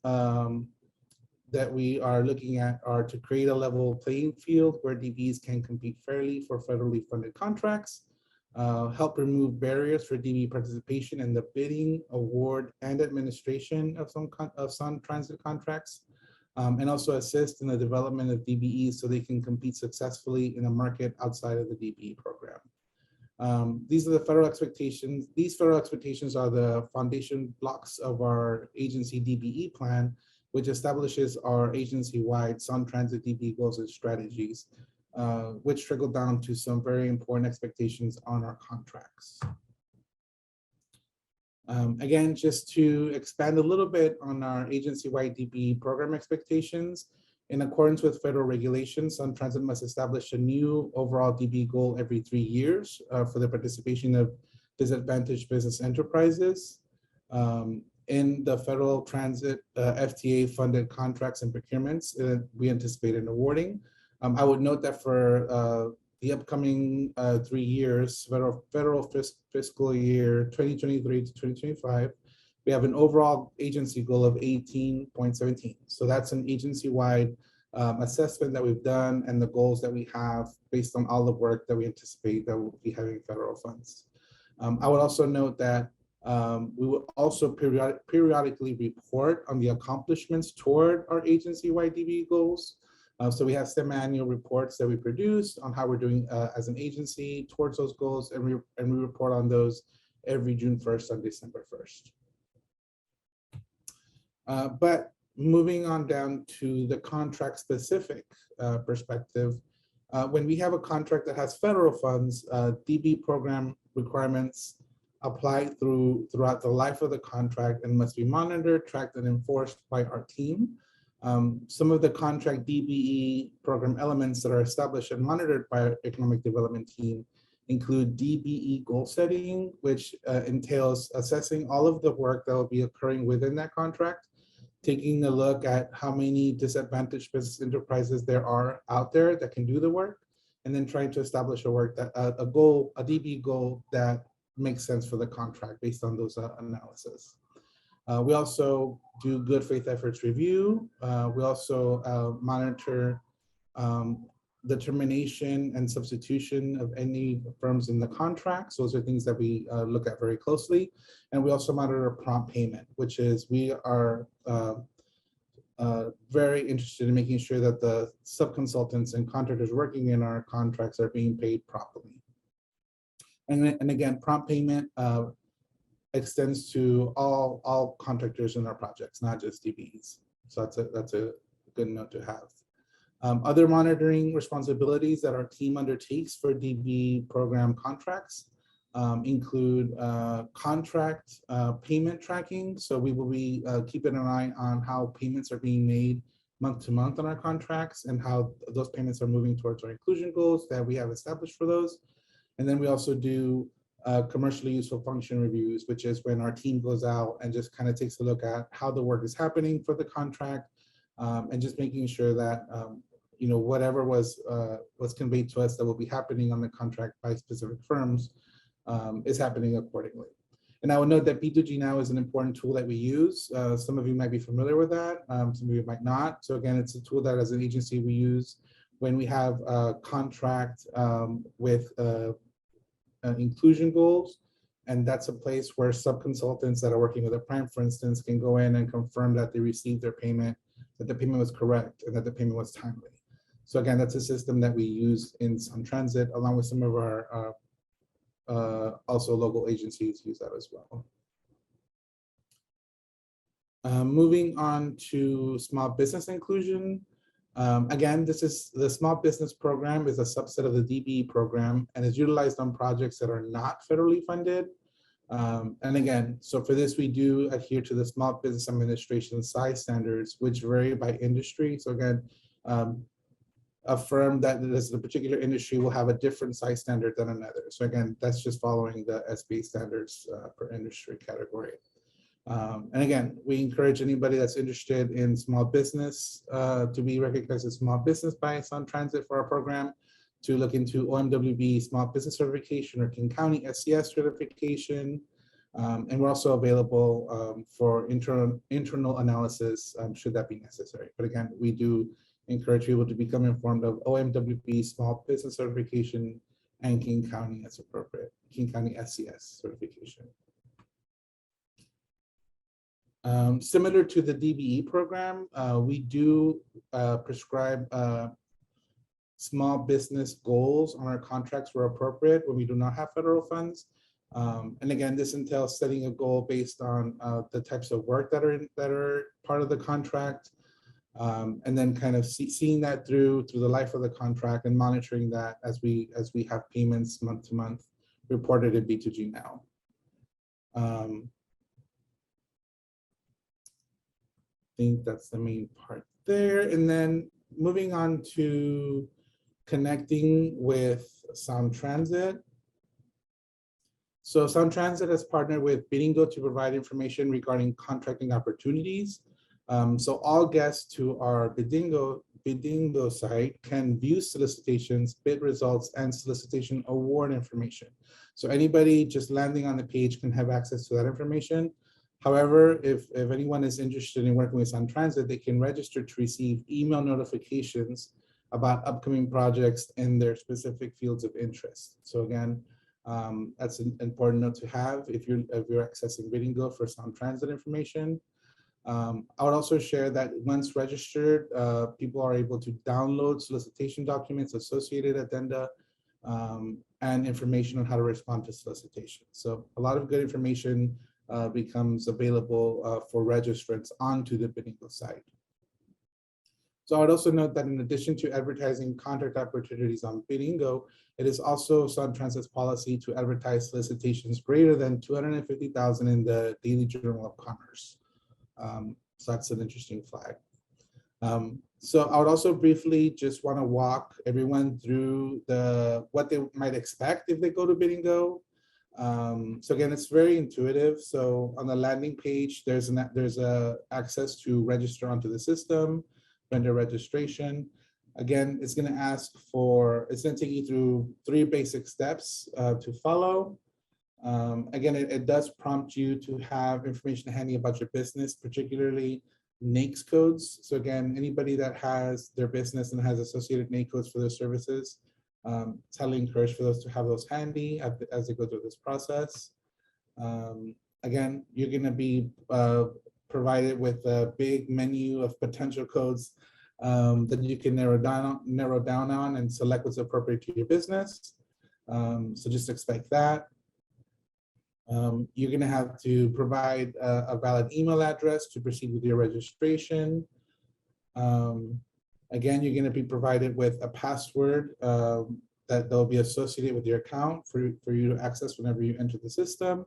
that we are looking at are to create a level playing field where DBEs can compete fairly for federally funded contracts, help remove barriers for DBE participation in the bidding, award, and administration of some transit contracts, and also assist in the development of DBEs so they can compete successfully in a market outside of the DBE program. These are the federal expectations. These federal expectations are the foundation blocks of our agency DBE plan, which establishes our agency-wide Sun Transit DBE goals and strategies, which trickle down to some very important expectations on our contracts. Again, just to expand a little bit on our agency-wide DBE program expectations, in accordance with federal regulations, Sun Transit must establish a new overall DBE goal every 3 years for the participation of disadvantaged business enterprises in the federal transit FTA funded contracts and procurements we anticipate in awarding. I would note that for the upcoming 3 years, federal fiscal year 2023 to 2025, we have an overall agency goal of 18.17. So that's an agency-wide assessment that we've done and the goals that we have based on all the work that we anticipate that we'll be having federal funds. I would also note that we will also periodically report on the accomplishments toward our agency-wide DBE goals. So we have semi-annual reports that we produce on how we're doing as an agency towards those goals, and we report on those every June 1st and December 1st. But moving on down to the contract specific perspective, when we have a contract that has federal funds, DBE program requirements apply throughout the life of the contract and must be monitored, tracked, and enforced by our team. Some of the contract DBE program elements that are established and monitored by our economic development team include DBE goal setting, which entails assessing all of the work that will be occurring within that contract, taking a look at how many disadvantaged business enterprises there are out there that can do the work, and then trying to establish a DBE goal that makes sense for the contract based on those analysis. We also do good faith efforts review. We also monitor the termination and substitution of any firms in the contracts. Those are things that we look at very closely. And we also monitor prompt payment, which is we are very interested in making sure that the subconsultants and contractors working in our contracts are being paid properly. And again, prompt payment extends to all contractors in our projects, not just DBEs. So that's a good note to have. Other monitoring responsibilities that our team undertakes for DBE program contracts include contract payment tracking. So we will be keeping an eye on how payments are being made month to month on our contracts and how those payments are moving towards our inclusion goals that we have established for those. And then we also do commercially useful function reviews, which is when our team goes out and just kind of takes a look at how the work is happening for the contract, and just making sure that whatever was conveyed to us that will be happening on the contract by specific firms is happening accordingly. And I would note that P2G Now is an important tool that we use. Some of you might be familiar with that. Some of you might not. So again, it's a tool that as an agency we use when we have a contract with inclusion goals. And that's a place where sub-consultants that are working with a prime, for instance, can go in and confirm that they received their payment, that the payment was correct, and that the payment was timely. So again, that's a system that we use in Sun Transit, along with some of our also local agencies use that as well. Moving on to small business inclusion. Again, this is the small business program is a subset of the DBE program and is utilized on projects that are not federally funded. And again, so for this, we do adhere to the Small Business Administration size standards, which vary by industry. So again, a firm that is in a particular industry will have a different size standard than another. So again, that's just following the SBA standards per industry category. And again, we encourage anybody that's interested in small business to be recognized as small business by Sun Transit for our program, to look into OMWB Small Business Certification or King County SCS certification. And we're also available for internal analysis should that be necessary. But again, we do encourage people to become informed of OMWB Small Business Certification and King County as appropriate, King County SCS certification. Similar to the DBE program, we do prescribe small business goals on our contracts where appropriate when we do not have federal funds. And again, this entails setting a goal based on the types of work that are part of the contract, and then kind of seeing that through the life of the contract and monitoring that as we have payments month to month reported in B2G Now. I think that's the main part there. And then moving on to connecting with Sound Transit. So Sound Transit has partnered with Biddingo to provide information regarding contracting opportunities. So all guests to our Biddingo site can view solicitations, bid results, and solicitation award information. So anybody just landing on the page can have access to that information. However, if anyone is interested in working with Sun Transit, they can register to receive email notifications about upcoming projects in their specific fields of interest. So again, that's an important note to have if you're accessing Biddingo for Sun Transit information. I would also share that once registered, people are able to download solicitation documents, associated addenda, and information on how to respond to solicitations. So a lot of good information becomes available for registrants onto the Biddingo site. So I would also note that in addition to advertising contract opportunities on Biddingo, it is also Sun Transit's policy to advertise solicitations greater than $250,000 in the Daily Journal of Commerce. So that's an interesting flag. So I would also briefly just want to walk everyone through what they might expect if they go to Biddingo. So again, it's very intuitive. So on the landing page, there's a access to register onto the system, vendor registration. Again, it's going to take you through 3 basic steps to follow. Again, it does prompt you to have information handy about your business, particularly NAICS codes. So again, anybody that has their business and has associated NAICS codes for their services, it's highly encouraged for those to have those handy as they go through this process. Again, you're going to be provided with a big menu of potential codes that you can narrow down on and select what's appropriate to your business. So just expect that. You're going to have to provide a valid email address to proceed with your registration. Again, you're going to be provided with a password that they'll be associated with your account for you to access whenever you enter the system.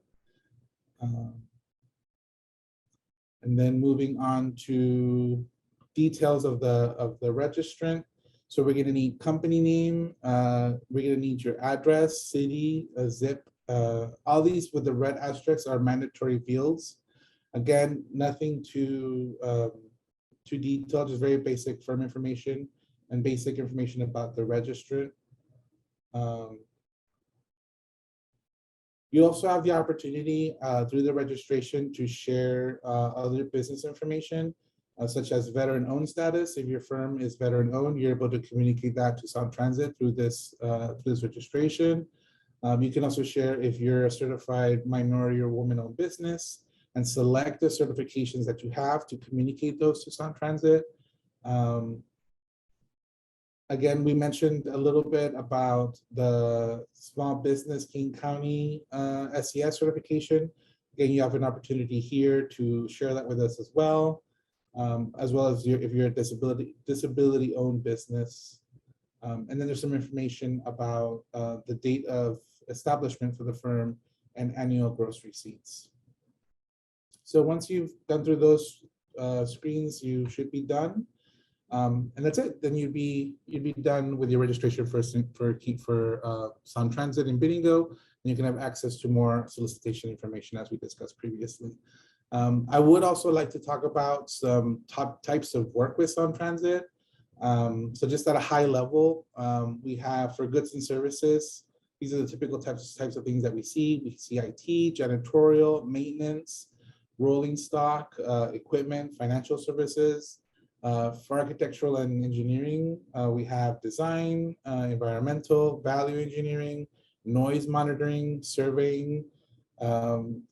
And then moving on to details of the registrant. So we're going to need company name. We're going to need your address, city, zip. All these with the red asterisks are mandatory fields. Again, nothing too too detailed, just very basic firm information and basic information about the registrant. You also have the opportunity through the registration to share other business information, such as veteran-owned status. If your firm is veteran-owned, you're able to communicate that to Sound Transit through this registration. You can also share if you're a certified minority or woman-owned business and select the certifications that you have to communicate those to Sound Transit. Again, we mentioned a little bit about the Small Business King County SES certification. Again, you have an opportunity here to share that with us as well as if you're a disability-owned business. And then there's some information about the date of establishment for the firm and annual gross receipts. So once you've gone through those screens, you should be done. And that's it. Then you'd be done with your registration for Sound Transit and Biddingo, and you can have access to more solicitation information as we discussed previously. I would also like to talk about some top types of work with Sound Transit. So just at a high level, we have for goods and services, these are the typical types of things that we see. We see IT, janitorial, maintenance, rolling stock, equipment, financial services. For architectural and engineering, we have design, environmental, value engineering, noise monitoring, surveying,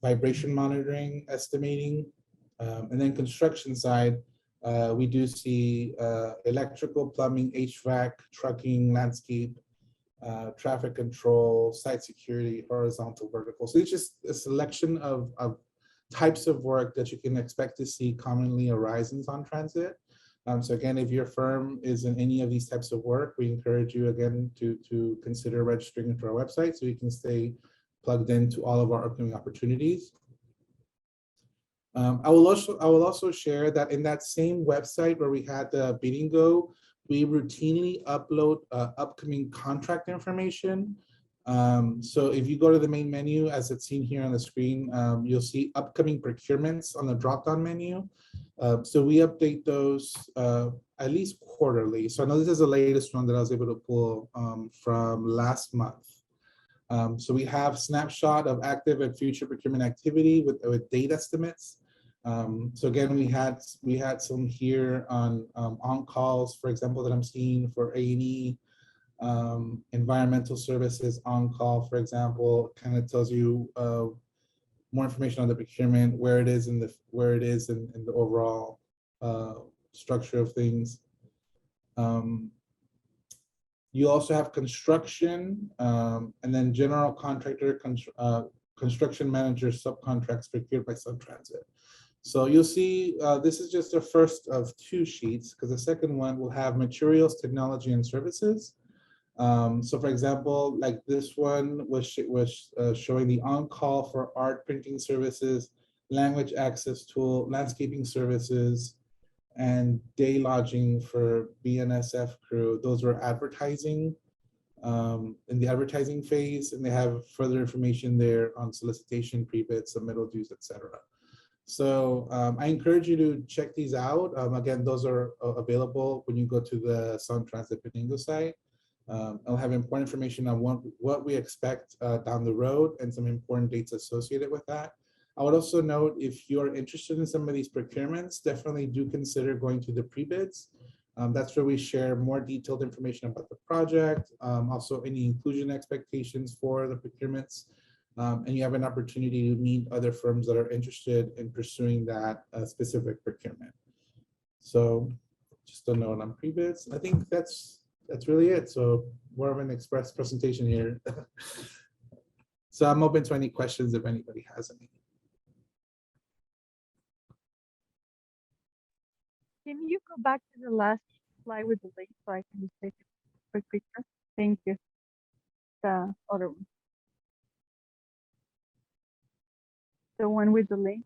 vibration monitoring, estimating, and then construction side, we do see electrical, plumbing, HVAC, trucking, landscape, traffic control, site security, horizontal, vertical. So it's just a selection of types of work that you can expect to see commonly arise in Sound Transit. So again, if your firm is in any of these types of work, we encourage you again to consider registering into our website so you can stay plugged into all of our upcoming opportunities. I will also share that in that same website where we had the Biddingo, we routinely upload upcoming contract information. So if you go to the main menu, as it's seen here on the screen, you'll see upcoming procurements on the drop-down menu. So we update those at least quarterly. So I know this is the latest one that I was able to pull from last month. So we have snapshot of active and future procurement activity with date estimates. So again, we had some here on calls, for example, that I'm seeing for A&E, environmental services on call, for example, kind of tells you more information on the procurement, where it is in the overall structure of things. You also have construction, and then general contractor, construction manager, subcontracts procured by Sound Transit. So you'll see this is just the first of two sheets, because the second one will have materials, technology, and services. So for example, like this one was showing the on-call for art printing services, language access tool, landscaping services, and day lodging for BNSF crew. Those were advertising in the advertising phase, and they have further information there on solicitation, pre-bid, submittal dues, etc. So I encourage you to check these out. Again, those are available when you go to the Sound Transit Biddingo site. I'll have important information on what we expect down the road and some important dates associated with that. I would also note, if you're interested in some of these procurements, definitely do consider going to the pre-bids. That's where we share more detailed information about the project, also any inclusion expectations for the procurements, and you have an opportunity to meet other firms that are interested in pursuing that specific procurement. So just a note on pre-bids. I think that's really it. So more of an express presentation here. So I'm open to any questions if anybody has any. Can you go back to the last slide with the link so I can just take a quick picture? Thank you. The other one. The one with the link.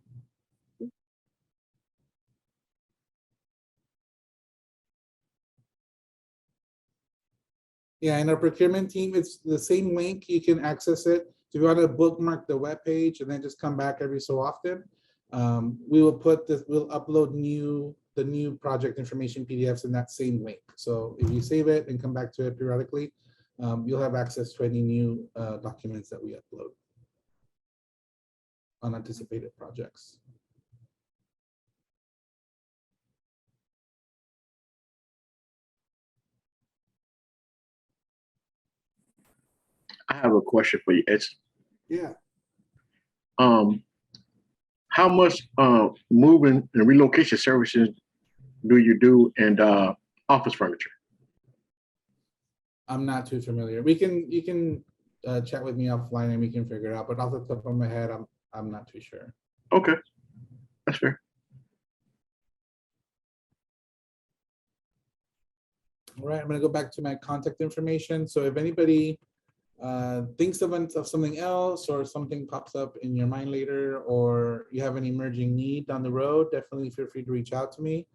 Yeah, in our procurement team, it's the same link. You can access it. If you want to bookmark the web page and then just come back every so often, we will put this. We'll upload the the new project information PDFs in that same link. So if you save it and come back to it periodically, you'll have access to any new documents that we upload on anticipated projects. I have a question for you, Ed. Yeah. How much moving and relocation services do you do and office furniture? I'm not too familiar. You can chat with me offline and we can figure it out. But off the top of my head, I'm not too sure. Okay, that's fair. All right, I'm gonna go back to my contact information. So if anybody thinks of something else or something pops up in your mind later, or you have an emerging need down the road, definitely feel free to reach out to me.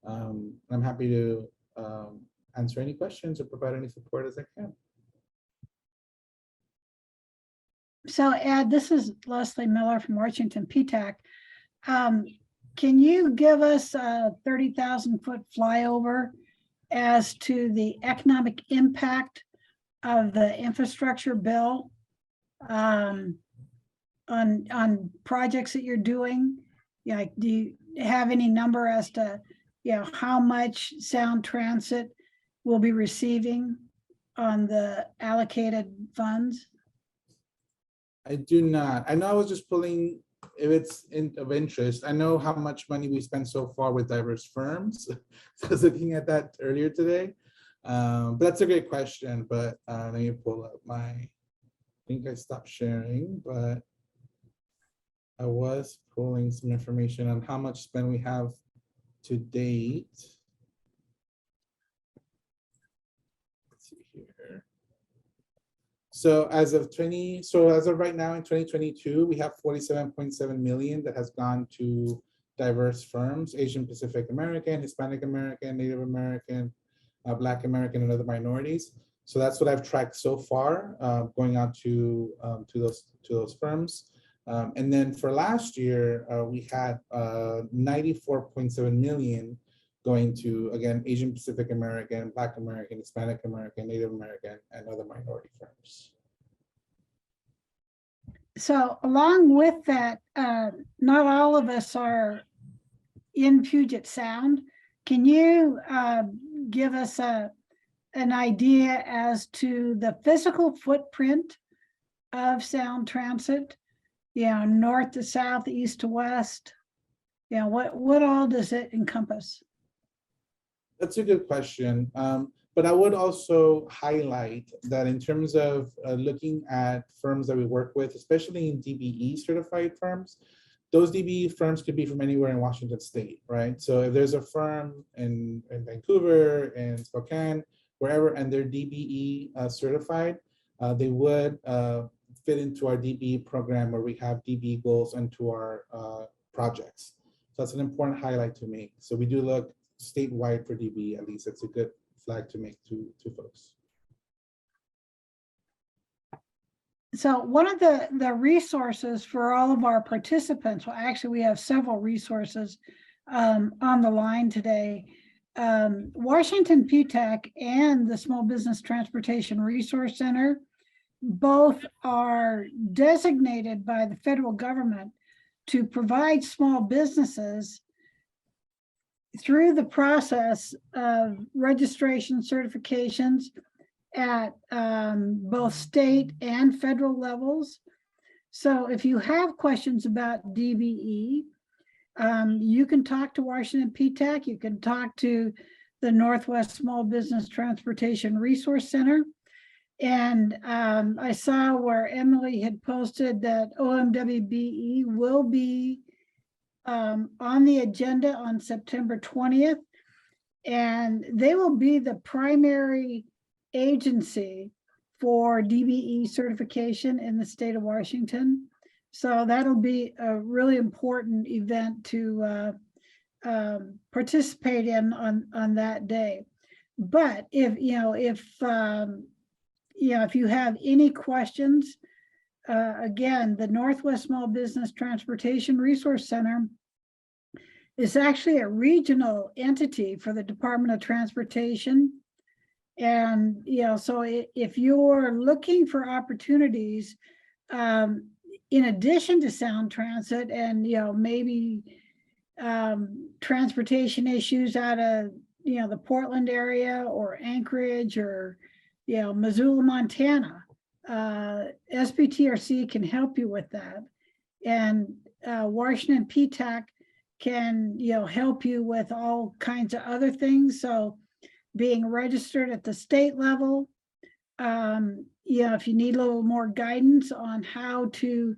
I'm happy to answer any questions or provide any support as I can. So Ed, this is Leslie Miller from Washington PTAC. Can you give us a 30,000-foot flyover as to the economic impact of the infrastructure bill on projects that you're doing? Yeah, like, do you have any number as to how much Sound Transit will be receiving on the allocated funds? I do not. I know I was just pulling, if it's of interest, I know how much money we spent so far with diverse firms. I was looking at that earlier today. But that's a great question, but let me pull up I think I stopped sharing, but I was pulling some information on how much spend we have to date. Let's see here. So as of right now in 2022, we have 47.7 million that has gone to diverse firms: Asian Pacific American, Hispanic American, Native American, Black American, and other minorities. So that's what I've tracked so far, going out to those firms. And then for last year, we had 94.7 million going to, again, Asian Pacific American, Black American, Hispanic American, Native American, and other minority firms. So along with that, not all of us are in Puget Sound. Can you give us an idea as to the physical footprint of Sound Transit? North to south, east to west. What all does it encompass? That's a good question. But I would also highlight that in terms of looking at firms that we work with, especially in DBE certified firms, those DBE firms could be from anywhere in Washington State, right? So if there's a firm in Vancouver, in Spokane, wherever, and they're DBE certified, they would fit into our DBE program where we have DBE goals into our projects. So that's an important highlight to make. So we do look statewide for DBE, at least. It's a good flag to make to folks. So one of the resources for all of our participants, well, actually we have several resources on the line today. Washington PTAC and the Small Business Transportation Resource Center both are designated by the federal government to provide small businesses through the process of registration certifications at both state and federal levels. So if you have questions about DBE, you can talk to Washington PTAC, you can talk to the Northwest Small Business Transportation Resource Center. And I saw where Emily had posted that OMWBE will be on the agenda on September 20th, and they will be the primary agency for DBE certification in the state of Washington. So that'll be a really important event to participate in on that day. But if you have any questions, again, the Northwest Small Business Transportation Resource Center is actually a regional entity for the Department of Transportation. And, so if you're looking for opportunities, in addition to Sound Transit and, maybe transportation issues out of, the Portland area or Anchorage or, Missoula, Montana, SBTRC can help you with that. And Washington PTAC can, help you with all kinds of other things. So being registered at the state level, if you need a little more guidance on how to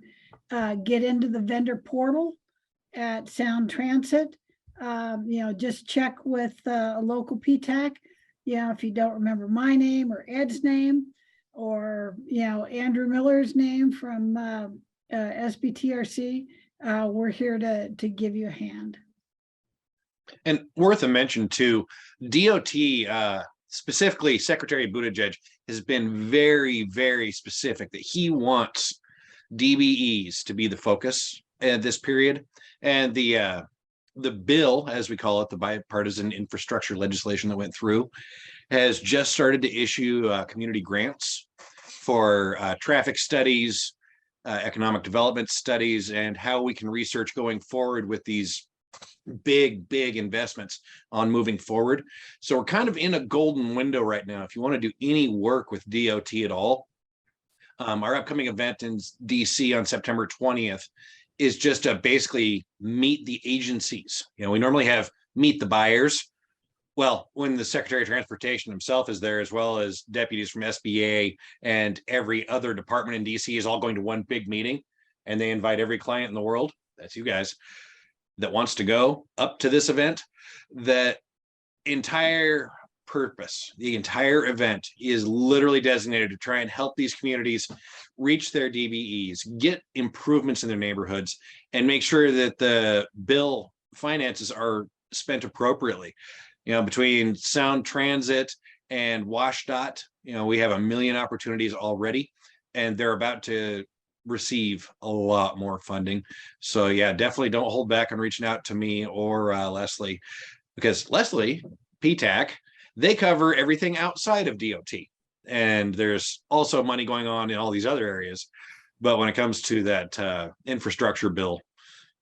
get into the vendor portal at Sound Transit, just check with a local PTAC. If you don't remember my name or Ed's name or, Andrew Miller's name from SBTRC, we're here to give you a hand. And worth a mention too, DOT, specifically Secretary Buttigieg, has been very, very specific that he wants DBEs to be the focus at this period. And the bill, as we call it, the bipartisan infrastructure legislation that went through, has just started to issue community grants for traffic studies, economic development studies, and how we can research going forward with these big investments on moving forward. So we're kind of in a golden window right now. If you want to do any work with DOT at all, our upcoming event in DC on September 20th is just to basically meet the agencies. We normally have meet the buyers. Well, when the Secretary of Transportation himself is there, as well as deputies from SBA and every other department in DC is all going to one big meeting, and they invite every client in the world, that's you guys, that wants to go up to this event. That entire purpose, the entire event is literally designated to try and help these communities reach their DBEs, get improvements in their neighborhoods, and make sure that the bill finances are spent appropriately. Between Sound Transit and WashDOT, we have a million opportunities already, and they're about to receive a lot more funding. So yeah, definitely don't hold back on reaching out to me or Leslie, because Leslie, PTAC, they cover everything outside of DOT. And there's also money going on in all these other areas. But when it comes to that infrastructure bill,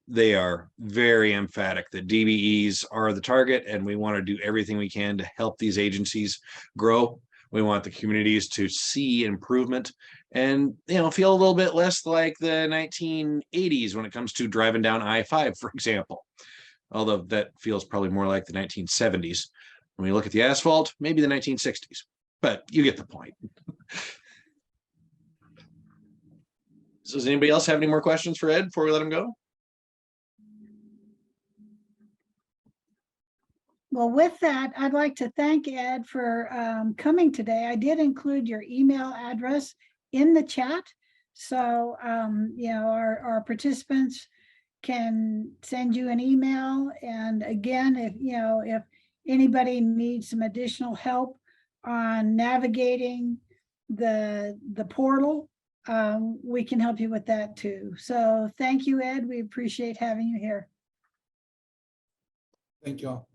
they are very emphatic that DBEs are the target, and we want to do everything we can to help these agencies grow. We want the communities to see improvement and, feel a little bit less like the 1980s when it comes to driving down I-5, for example. Although that feels probably more like the 1970s. When we look at the asphalt, maybe the 1960s, but you get the point. So does anybody else have any more questions for Ed before we let him go? Well, with that, I'd like to thank Ed for coming today. I did include your email address in the chat. So, our participants can send you an email. And again, if anybody needs some additional help on navigating the portal, we can help you with that too. So thank you, Ed. We appreciate having you here. Thank you all.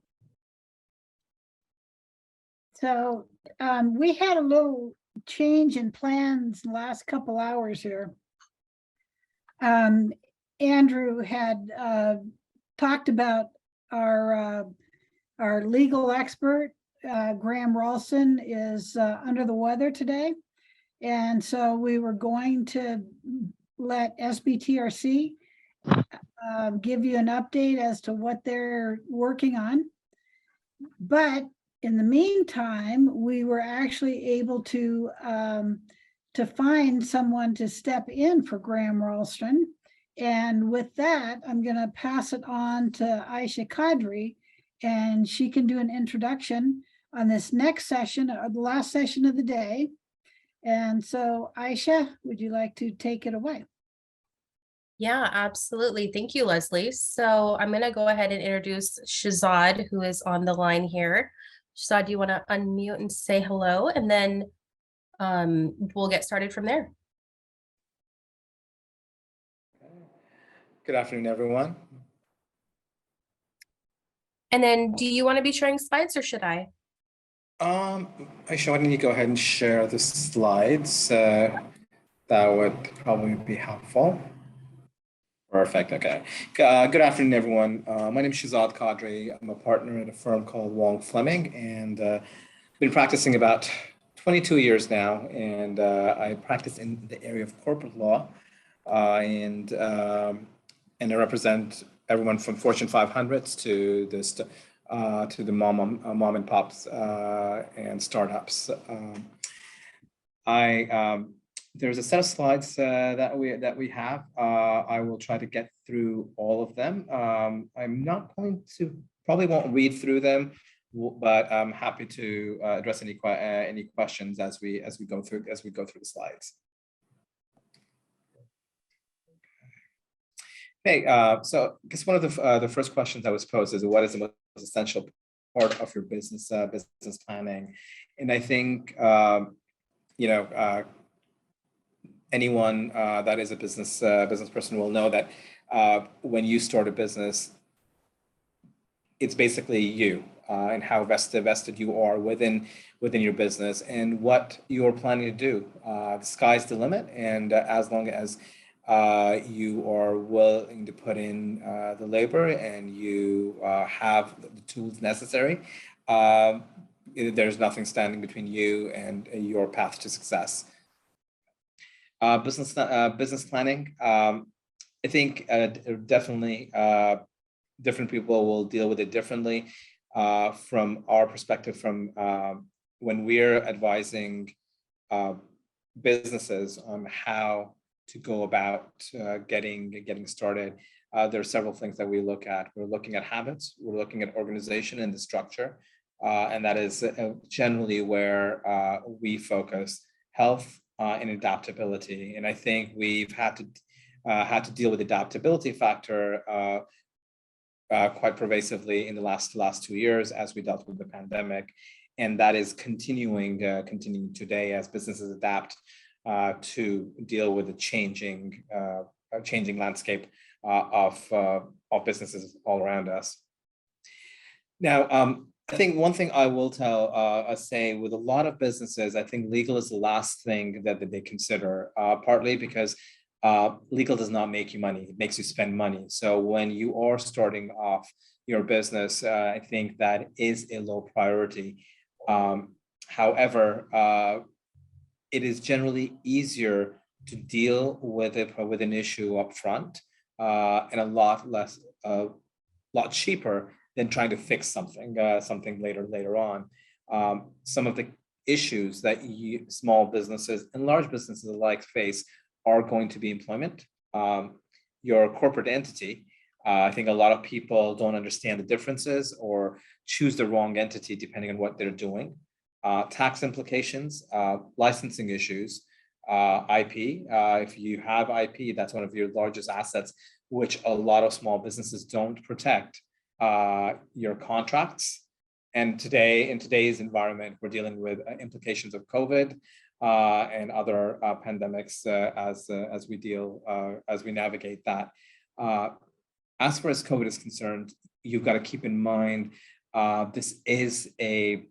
So we had a little change in plans the last couple hours here. Andrew had talked about our legal expert, Graham Ralston, is under the weather today. And so we were going to let SBTRC give you an update as to what they're working on. But in the meantime, we were actually able to find someone to step in for Graham Ralston. And with that, I'm going to pass it on to Aisha Kadri, and she can do an introduction on this next session, the last session of the day. And so, Aisha, would you like to take it away? Yeah, absolutely. Thank you, Leslie. So I'm going to go ahead and introduce Shazad, who is on the line here. Shazad, do you want to unmute and say hello? And then we'll get started from there. Good afternoon, everyone. And then do you want to be sharing slides or should I? Actually, why don't you go ahead and share the slides? That would probably be helpful. Perfect. Okay. Good afternoon, everyone. My name is Shazad Qadri. I'm a partner at a firm called Wong Fleming, and been practicing about 22 years now. And I practice in the area of corporate law, and I represent everyone from Fortune 500s to the mom and pops and startups. There's a set of slides that we have. I will try to get through all of them. I'm not going to, probably won't read through them, but I'm happy to address any questions as we go through the slides. Okay, so I guess one of the first questions I was posed is, what is the most essential part of your business planning? And I think anyone that is a business person will know that when you start a business, it's basically you and how vested you are within your business and what you're planning to do. The sky's the limit, and as long as you are willing to put in the labor and you have the tools necessary, there's nothing standing between you and your path to success. Business planning. I think definitely different people will deal with it differently. From our perspective, from when we're advising businesses on how to go about getting started, there are several things that we look at. We're looking at habits. We're looking at organization and the structure, and that is generally where we focus. Health and adaptability, and I think we've had to deal with the adaptability factor quite pervasively in the last 2 years as we dealt with the pandemic, and that is continuing today as businesses adapt to deal with the changing landscape of businesses all around us. Now, I think one thing I will say with a lot of businesses, I think legal is the last thing that they consider, partly because legal does not make you money, it makes you spend money. So when you are starting off your business, I think that is a low priority. However, it is generally easier to deal with an issue up front and a lot cheaper than trying to fix something later on. Some of the issues that small businesses and large businesses alike face are going to be employment, your corporate entity. I think a lot of people don't understand the differences or choose the wrong entity depending on what they're doing. Tax implications, licensing issues, IP. If you have IP, that's one of your largest assets, which a lot of small businesses don't protect. Your contracts, and in today's environment, we're dealing with implications of COVID and other pandemics as we navigate that. As far as COVID is concerned, you've got to keep in mind this is a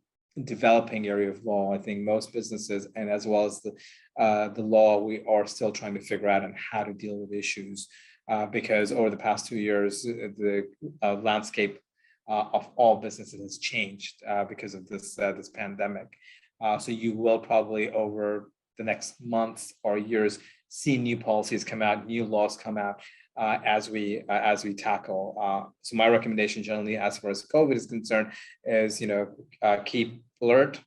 developing area of law. I think most businesses, and as well as the law, we are still trying to figure out on how to deal with issues. Because over the past 2 years, the landscape of all businesses has changed because of this pandemic. So you will probably over the next months or years see new policies come out, new laws come out as we tackle. So my recommendation generally, as far as COVID is concerned, is keep alert,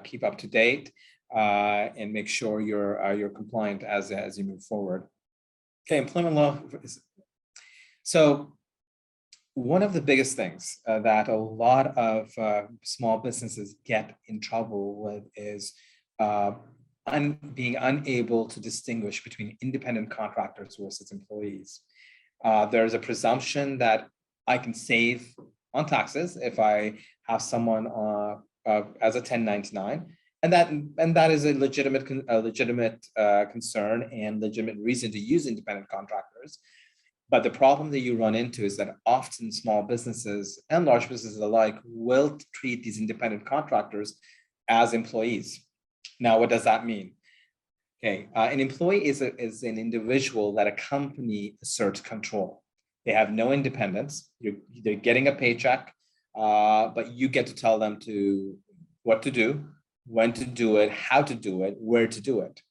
keep up to date, and make sure you're compliant as you move forward. Okay, employment law. So one of the biggest things that a lot of small businesses get in trouble with is being unable to distinguish between independent contractors versus employees. There's a presumption that I can save on taxes if I have someone as a 1099. And that is a legitimate concern and legitimate reason to use independent contractors. But the problem that you run into is that often small businesses and large businesses alike will treat these independent contractors as employees. Now, what does that mean? Okay, an employee is an individual that a company asserts control. They have no independence. They're getting a paycheck, but you get to tell them what to do, when to do it, how to do it, where to do it.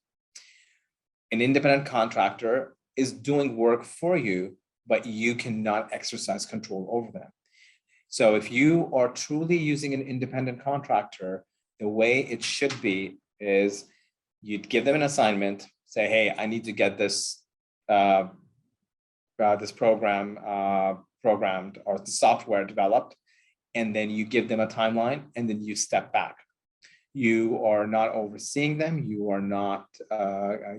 An independent contractor is doing work for you, but you cannot exercise control over them. So if you are truly using an independent contractor, the way it should be is you'd give them an assignment, say, hey, I need to get this this program programmed or the software developed, and then you give them a timeline, and then you step back. You are not overseeing them. You are not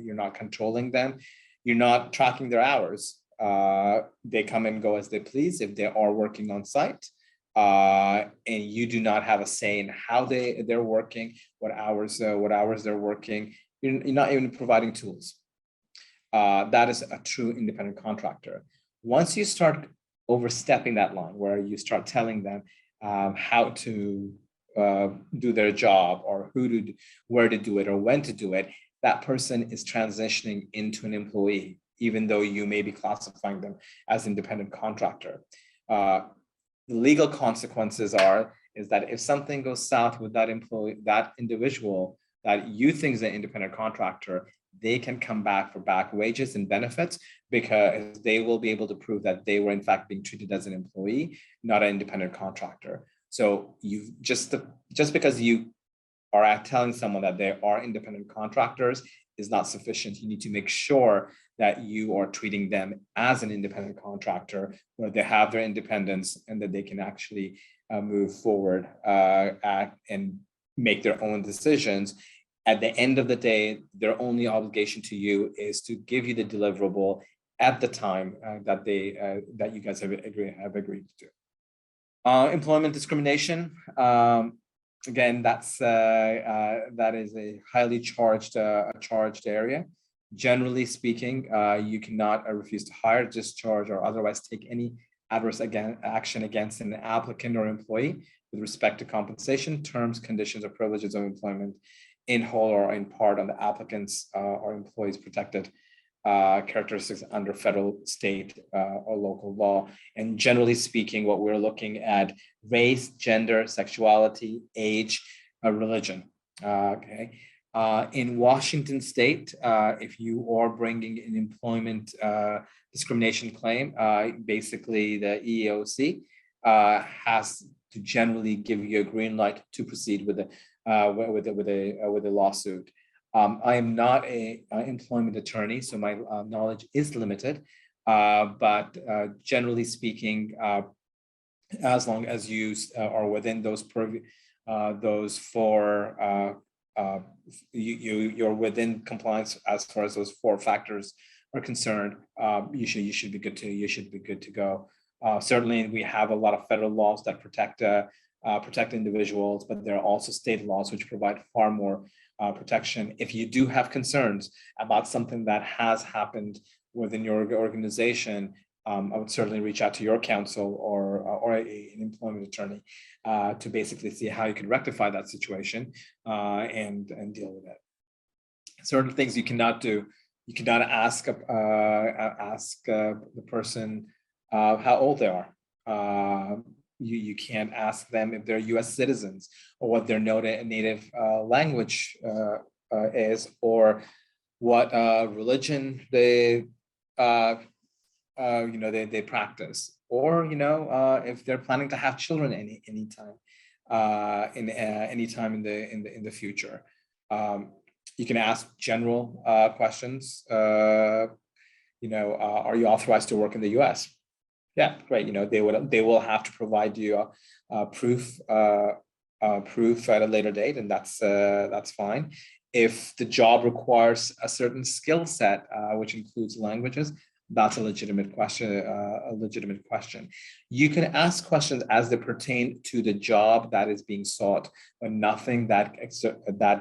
you're not controlling them. You're not tracking their hours. They come and go as they please if they are working on site, and you do not have a say in how they're working, what hours they're working. You're not even providing tools. That is a true independent contractor. Once you start overstepping that line, where you start telling them how to do their job, or where to do it, or when to do it, that person is transitioning into an employee, even though you may be classifying them as independent contractor. The legal consequences is that if something goes south with that employee, that individual that you think is an independent contractor, they can come back for back wages and benefits, because they will be able to prove that they were in fact being treated as an employee, not an independent contractor. So you just because you are telling someone that they are independent contractors is not sufficient. You need to make sure that you are treating them as an independent contractor, where they have their independence and that they can actually move forward and make their own decisions. At the end of the day, their only obligation to you is to give you the deliverable at the time that you guys have agreed to do. Employment discrimination. Again, that is a highly charged area. Generally speaking, you cannot refuse to hire, discharge, or otherwise take any adverse action against an applicant or employee with respect to compensation, terms, conditions, or privileges of employment in whole or in part on the applicant's or employee's protected characteristics under federal, state, or local law. And generally speaking, what we're looking at: race, gender, sexuality, age, religion. Okay. In Washington State, if you are bringing an employment discrimination claim, basically the EEOC has to generally give you a green light to proceed with a lawsuit. I am not an employment attorney, so my knowledge is limited. But generally speaking, as long as you are within those you're within compliance as far as those 4 factors are concerned, you should be good to go. Certainly, we have a lot of federal laws that protect individuals, but there are also state laws which provide far more protection. If you do have concerns about something that has happened within your organization, I would certainly reach out to your counsel or an employment attorney to basically see how you can rectify that situation and deal with it. Certain things you cannot do. You cannot ask the person how old they are. You can't ask them if they're U.S. citizens, or what their native language is, or what religion they practice, or if they're planning to have children anytime in the future. You can ask general questions. Are you authorized to work in the U.S.? Yeah, great. They will have to provide you proof at a later date, and that's fine. If the job requires a certain skill set, which includes languages, that's a legitimate question. You can ask questions as they pertain to the job that is being sought, but nothing that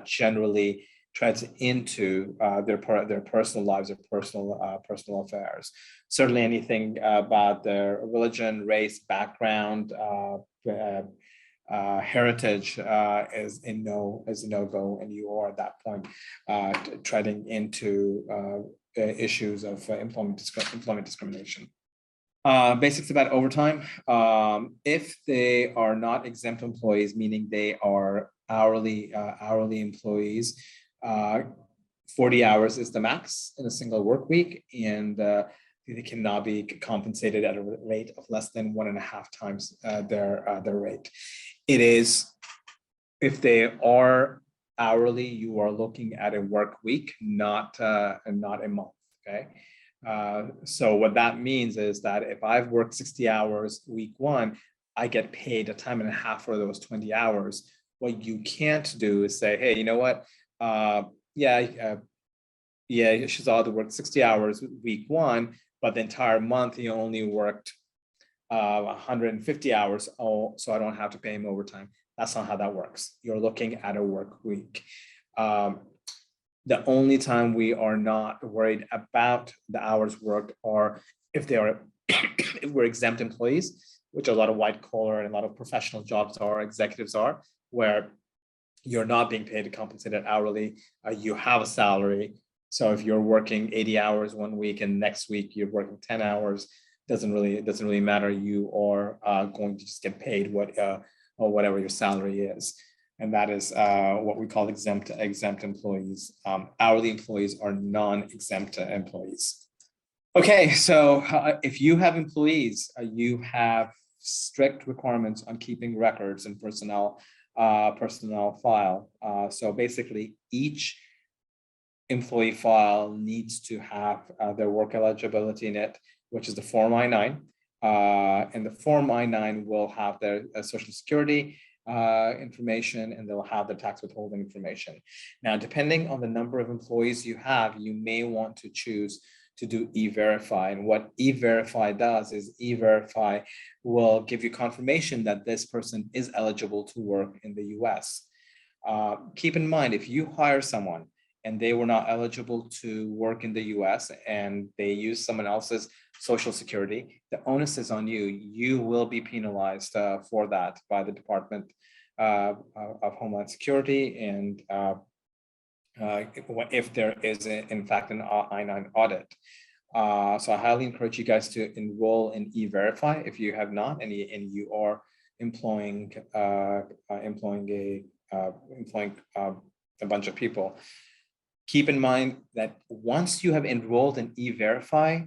generally treads into their personal lives, their personal affairs. Certainly, anything about their religion, race, background, heritage is a no-go, and you are at that point treading into issues of employment discrimination. Basics about overtime. If they are not exempt employees, meaning they are hourly employees, 40 hours is the max in a single work week, and they cannot be compensated at a rate of less than 1.5 times their rate. It is, if they are hourly, you are looking at a work week, not a month. Okay. So what that means is that if I've worked 60 hours week 1, I get paid a time and a half for those 20 hours. What you can't do is say, hey, you know what? Shahzad worked 60 hours week 1, but the entire month he only worked 150 hours. Oh, so I don't have to pay him overtime. That's not how that works. You're looking at a work week. The only time we are not worried about the hours worked are if they are if we're exempt employees, which a lot of white collar and a lot of professional jobs are, executives are, where you're not being paid compensated hourly. You have a salary. So if you're working 80 hours one week and next week you're working 10 hours, doesn't really matter. You are going to just get paid or whatever your salary is. And that is what we call exempt employees. Hourly employees are non-exempt employees. Okay, so if you have employees, you have strict requirements on keeping records and personnel file. So basically, each employee file needs to have their work eligibility in it, which is the Form I-9. And the Form I-9 will have their Social Security information, and they'll have the tax withholding information. Now, depending on the number of employees you have, you may want to choose to do E-Verify. And what E-Verify does is E-Verify will give you confirmation that this person is eligible to work in the US. Keep in mind, if you hire someone and they were not eligible to work in the US and they use someone else's Social Security, the onus is on you. You will be penalized for that by the Department of Homeland Security, and if there is, in fact, an I-9 audit. So I highly encourage you guys to enroll in E-Verify if you have not, and you are employing a bunch of people. Keep in mind that once you have enrolled in E-Verify,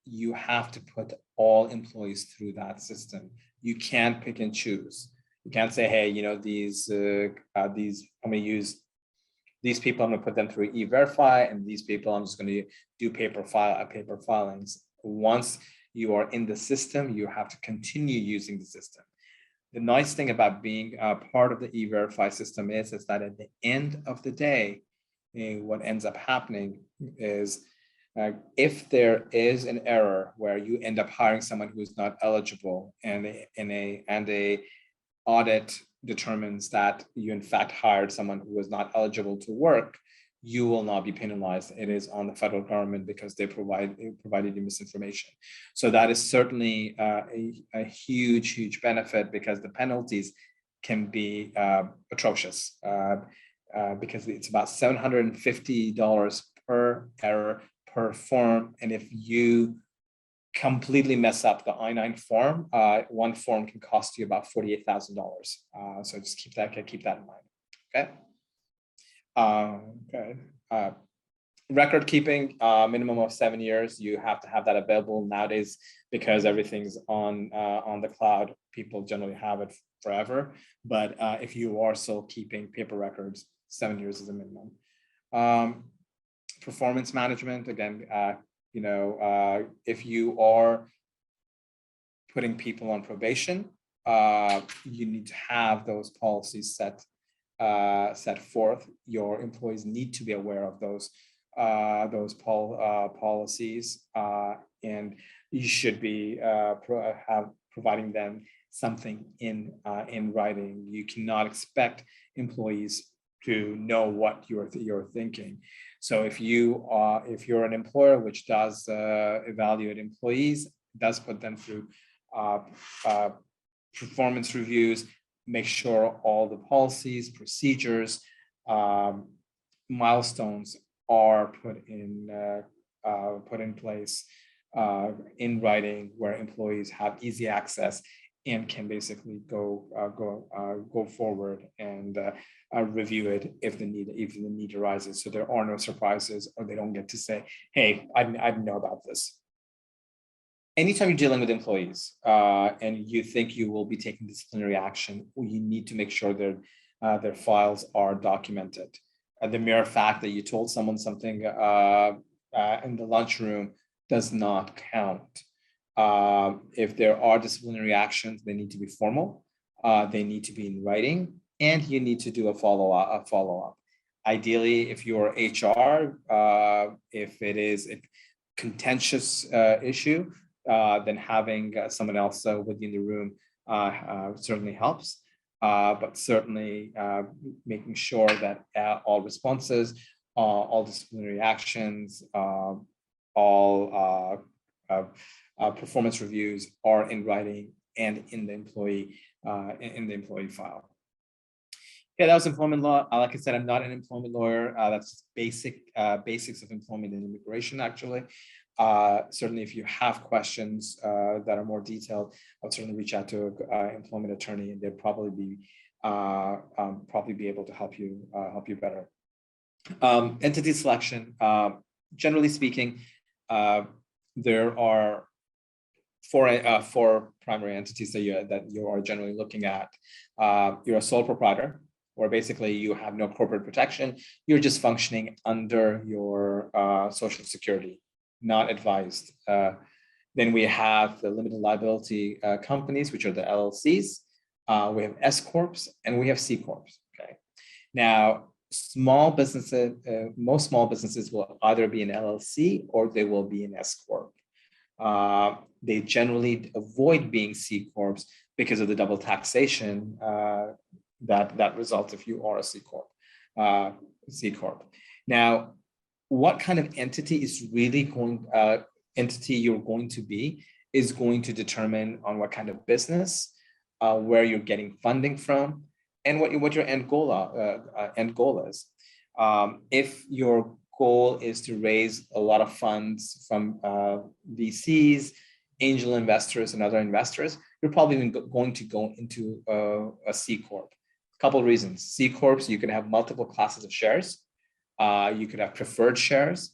you have to put all employees through that system. You can't pick and choose. You can't say, hey, you know, these I'm going to use these people, I'm going to put them through E-Verify, and these people, I'm just going to do paper filings. Once you are in the system, you have to continue using the system. The nice thing about being a part of the E-Verify system is that at the end of the day, what ends up happening is if there is an error where you end up hiring someone who is not eligible, and a audit determines that you in fact hired someone who was not eligible to work, you will not be penalized. It is on the federal government because they provided you misinformation. So that is certainly a huge benefit, because the penalties can be atrocious, because it's about $750 per error per form. And if you completely mess up the I-9 form, one form can cost you about $48,000. So just keep that in mind. Okay. Record keeping, minimum of 7 years. You have to have that available nowadays because everything's on the cloud. People generally have it forever. But if you are still keeping paper records, 7 years is a minimum. Performance management, again, if you are putting people on probation, you need to have those policies set forth. Your employees need to be aware of those policies, and you should be providing them something in writing. You cannot expect employees to know what you're thinking. So if you're an employer which does evaluate employees, does put them through performance reviews, make sure all the policies, procedures, milestones are put in place in writing, where employees have easy access and can basically go forward and review it if the need arises. So there are no surprises, or they don't get to say, "Hey, I didn't know about this." Anytime you're dealing with employees and you think you will be taking disciplinary action, you need to make sure their files are documented. The mere fact that you told someone something in the lunchroom does not count. If there are disciplinary actions, they need to be formal, they need to be in writing, and you need to do a follow-up. Ideally, if you're HR, if it is a contentious issue, then having someone else within the room certainly helps. But certainly making sure that all responses, all disciplinary actions, all performance reviews are in writing and in the employee file. Yeah, that was employment law. Like I said, I'm not an employment lawyer. That's basics of employment and immigration, actually. Certainly, if you have questions that are more detailed, I would certainly reach out to an employment attorney, and they'd probably be able to help you better. Entity selection. Generally speaking, there are four primary entities that you are generally looking at. You're a sole proprietor, where basically you have no corporate protection. You're just functioning under your Social Security, not advised. Then we have the limited liability companies, which are the LLCs. We have S Corps and we have C Corps. Okay. Now, small businesses, most small businesses will either be an LLC or they will be an S Corp. They generally avoid being C Corps because of the double taxation that results if you are a C Corp. Now, what kind of entity is really entity you're going to be is going to determine on what kind of business, where you're getting funding from, and what your end goal is. If your goal is to raise a lot of funds from VCs, angel investors, and other investors, you're probably going to go into a C Corp. A couple of reasons. C Corps, you can have multiple classes of shares. You could have preferred shares,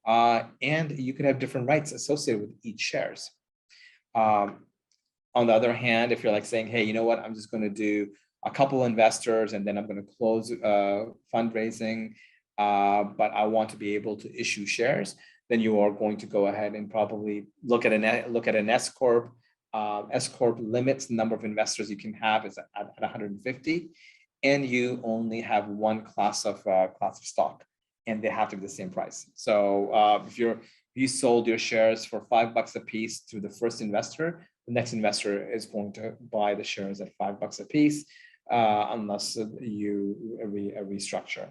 and you could have different rights associated with each shares. On the other hand, if you're like saying, hey, you know what, I'm just going to do a couple investors and then I'm going to close fundraising, but I want to be able to issue shares, then you are going to go ahead and probably look at an S Corp. S Corp limits the number of investors you can have is at 150, and you only have one class of stock, and they have to be the same price. So if you sold your shares for $5 a piece to the first investor, the next investor is going to buy the shares at $5 a piece, unless you restructure.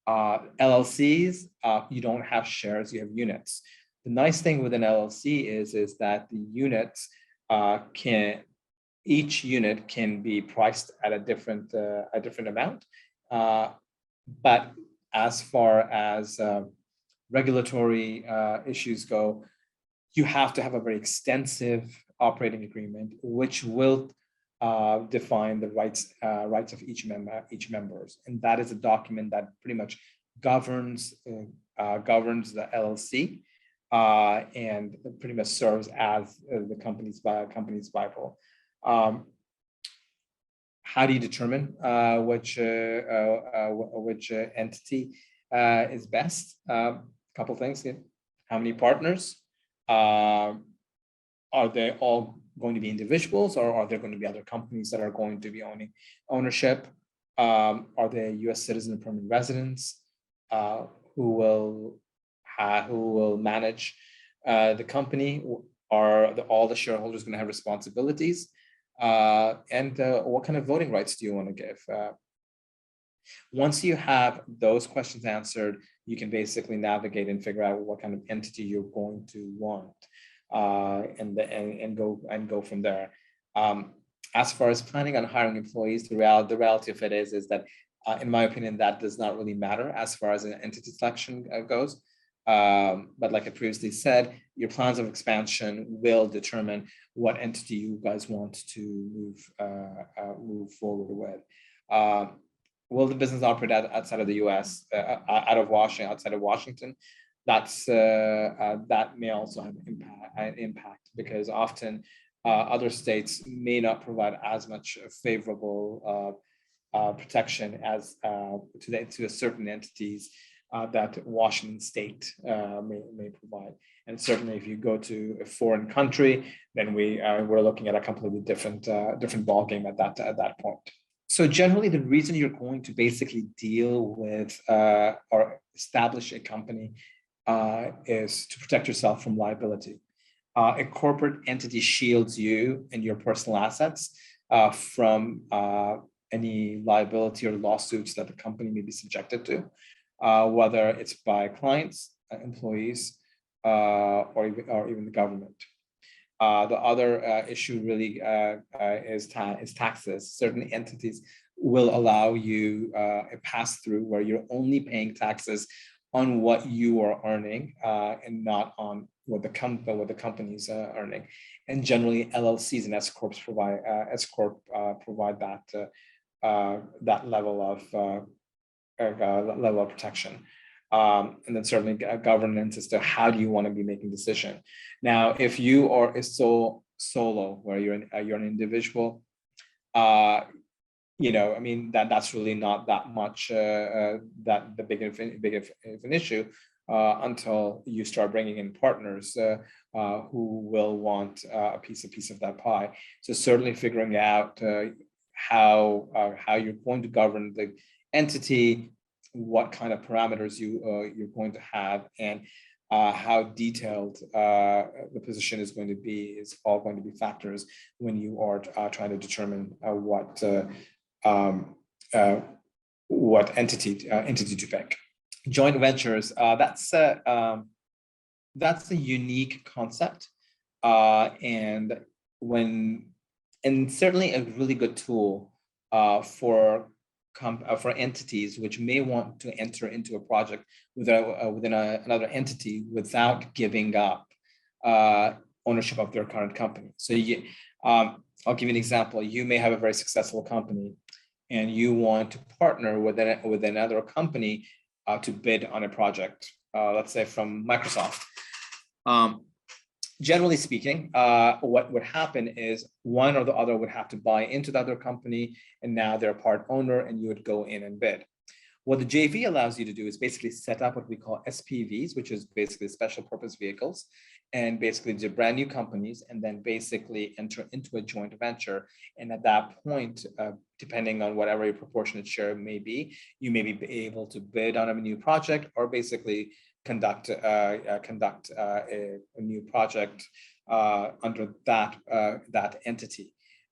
LLCs, you don't have shares, you have units. The nice thing with an LLC is that the units each unit can be priced at a different amount. But as far as regulatory issues go, you have to have a very extensive operating agreement, which will define the rights of each members, and that is a document that pretty much governs the LLC and pretty much serves as the company's Bible. How do you determine which entity is best? A couple things. How many partners? Are they all going to be individuals, or are there going to be other companies that are going to be owning ownership? Are they U.S. citizen and permanent residents who will manage the company? Are all the shareholders going to have responsibilities? And what kind of voting rights do you want to give? Once you have those questions answered, you can basically navigate and figure out what kind of entity you're going to want, and go from there. As far as planning on hiring employees, the reality of it is that, in my opinion, that does not really matter as far as an entity selection goes. But like I previously said, your plans of expansion will determine what entity you guys want to move forward with. Will the business operate outside of the U.S., outside of Washington? That may also have an impact because often other states may not provide as much favorable protection as to certain entities that Washington State may provide. And certainly, if you go to a foreign country, then we're looking at a completely different ballgame at that point. So generally, the reason you're going to basically deal with or establish a company is to protect yourself from liability. A corporate entity shields you and your personal assets from any liability or lawsuits that the company may be subjected to, whether it's by clients, employees, or even the government. The other issue really is taxes. Certain entities will allow you a pass-through where you're only paying taxes on what you are earning and not on what the company's earning. And generally, LLCs and S corps provide that level of protection. And then certainly governance as to how do you want to be making decision. Now, if you are a solo, where you're an individual, I mean that's really not that much that the big of an issue until you start bringing in partners who will want a piece of that pie. So certainly figuring out how you're going to govern the entity, what kind of parameters you're going to have, and how detailed the position is going to be is all going to be factors when you are trying to determine what entity to pick. Joint ventures, that's a unique concept, and certainly a really good tool for entities which may want to enter into a project within another entity without giving up ownership of their current company. So I'll give you an example. You may have a very successful company and you want to partner with another company to bid on a project, let's say from Microsoft. Generally speaking, what would happen is one or the other would have to buy into the other company, and now they're a part owner, and you would go in and bid. What the JV allows you to do is basically set up what we call SPVs, which is basically special purpose vehicles, and basically do brand new companies, and then basically enter into a joint venture. And at that point, depending on whatever your proportionate share may be, you may be able to bid on a new project or basically conduct a new project under that entity.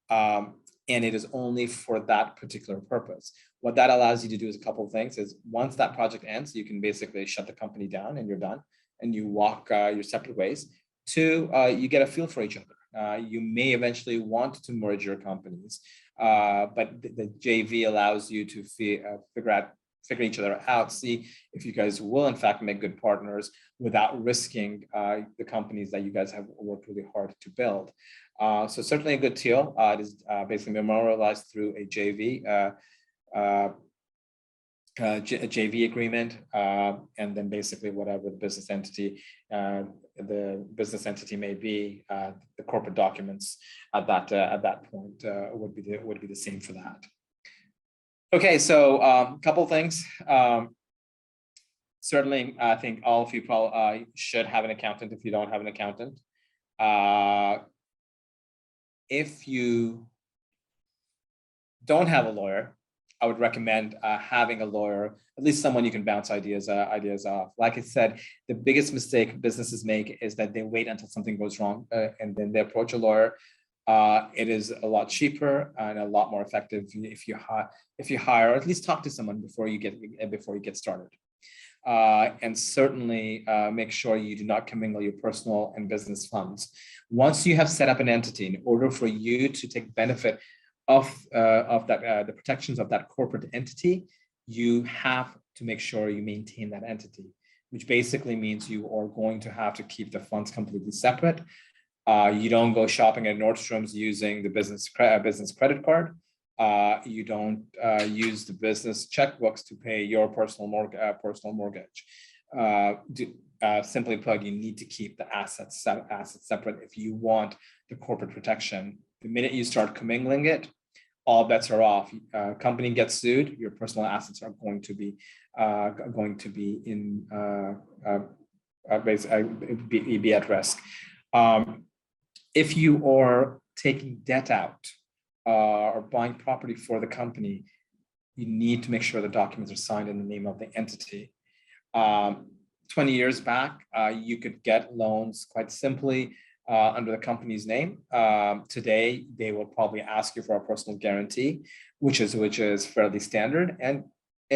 And it is only for that particular purpose. What that allows you to do is a couple of things. Is once that project ends, you can basically shut the company down and you're done, and you walk your separate ways. Two, you get a feel for each other. You may eventually want to merge your companies, but the JV allows you to figure each other out, see if you guys will in fact make good partners without risking the companies that you guys have worked really hard to build. So certainly a good deal. It is basically memorialized through a JV agreement, and then basically whatever the business entity may be, the corporate documents at that point would be the same for that. Okay, so a couple of things. Certainly, I think all of you probably should have an accountant if you don't have an accountant. If you don't have a lawyer, I would recommend having a lawyer, at least someone you can bounce ideas off. Like I said, the biggest mistake businesses make is that they wait until something goes wrong and then they approach a lawyer. It is a lot cheaper and a lot more effective if you hire, or at least talk to someone before you get started. And certainly make sure you do not commingle your personal and business funds. Once you have set up an entity, in order for you to take benefit of that, the protections of that corporate entity, you have to make sure you maintain that entity, which basically means you are going to have to keep the funds completely separate. You don't go shopping at Nordstrom's using the business credit card. You don't use the business checkbooks to pay your personal mortgage. Simply put, you need to keep the assets separate if you want the corporate protection. The minute you start commingling it, all bets are off. Company gets sued, your personal assets are going to be be at risk. If you are taking debt out or buying property for the company, you need to make sure the documents are signed in the name of the entity. 20 years back, you could get loans quite simply under the company's name. Today, they will probably ask you for a personal guarantee, which is fairly standard, and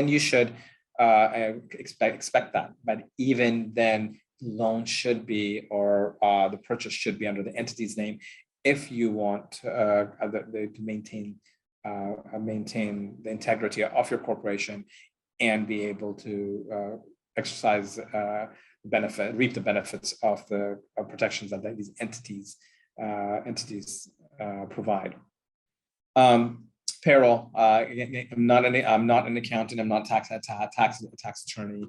you should expect that. But even then, loan should be, or the purchase should be under the entity's name if you want to maintain the integrity of your corporation and be able to exercise reap the benefits of the protections that these entities provide. Payroll. I'm not an accountant. I'm not a tax attorney.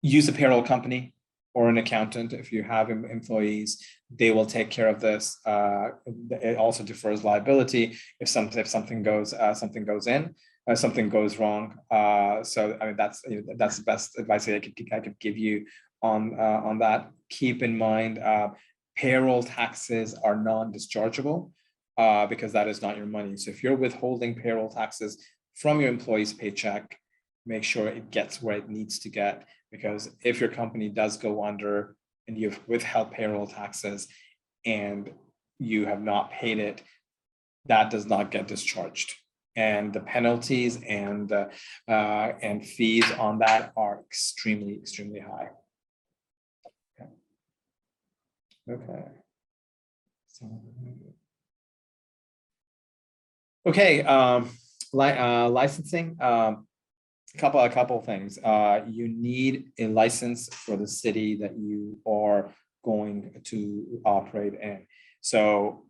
Use a payroll company or an accountant if you have employees. They will take care of this. It also defers liability if something goes in. Something goes wrong. So I mean that's the best advice I could give you on that. Keep in mind, payroll taxes are non-dischargeable because that is not your money. So if you're withholding payroll taxes from your employee's paycheck, make sure it gets where it needs to get. Because if your company does go under and you've withheld payroll taxes and you have not paid it, that does not get discharged. And the penalties and fees on that are extremely, extremely high. Okay. Okay. Licensing. A couple of things. You need a license for the city that you are going to operate in. So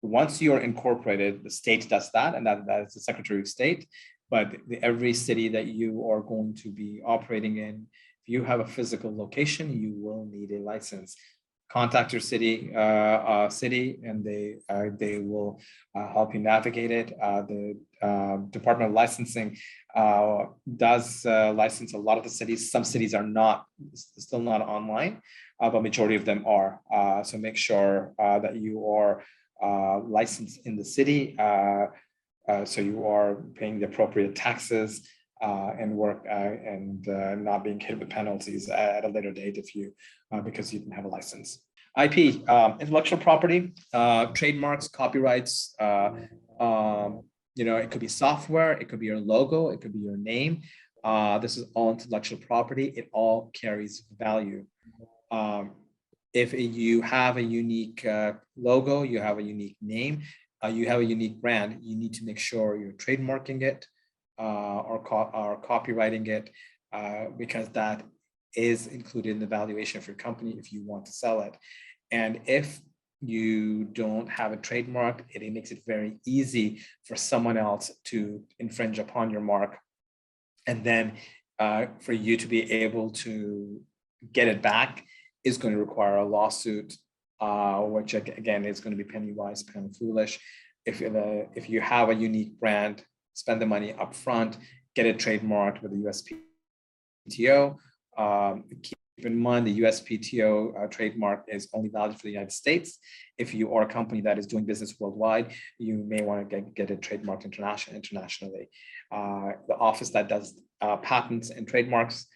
once you're incorporated, the state does that, and that is the Secretary of State. But every city that you are going to be operating in, if you have a physical location, you will need a license. Contact your city, and they will help you navigate it. The Department of Licensing does license a lot of the cities. Some cities are still not online, but majority of them are. So make sure that you are licensed in the city, so you are paying the appropriate taxes and work and not being hit with penalties at a later date if you because you didn't have a license. IP, intellectual property, trademarks, copyrights. It could be software, it could be your logo, it could be your name. This is all intellectual property. It all carries value. If you have a unique logo, you have a unique name, you have a unique brand, you need to make sure you're trademarking it or copywriting it because that is included in the valuation of your company if you want to sell it. And if you don't have a trademark, it makes it very easy for someone else to infringe upon your mark. And then for you to be able to get it back is going to require a lawsuit, which again is going to be penny wise, pound foolish. If you have a unique brand, spend the money up front, get it trademarked with the USPTO. Keep in mind the USPTO trademark is only valid for the United States. If you are a company that is doing business worldwide, you may want to get it trademarked internationally. The office that does patents and trademarks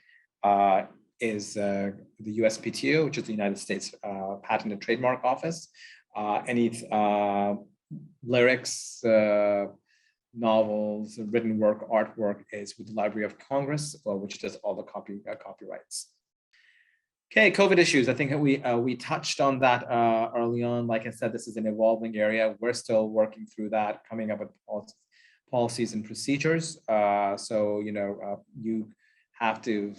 is the USPTO, which is the United States Patent and Trademark Office. Any lyrics, novels, written work, artwork is with the Library of Congress, which does all the copyrights. Okay, COVID issues. I think that we touched on that early on. Like I said, this is an evolving area. We're still working through that, coming up with policies and procedures. So, you have to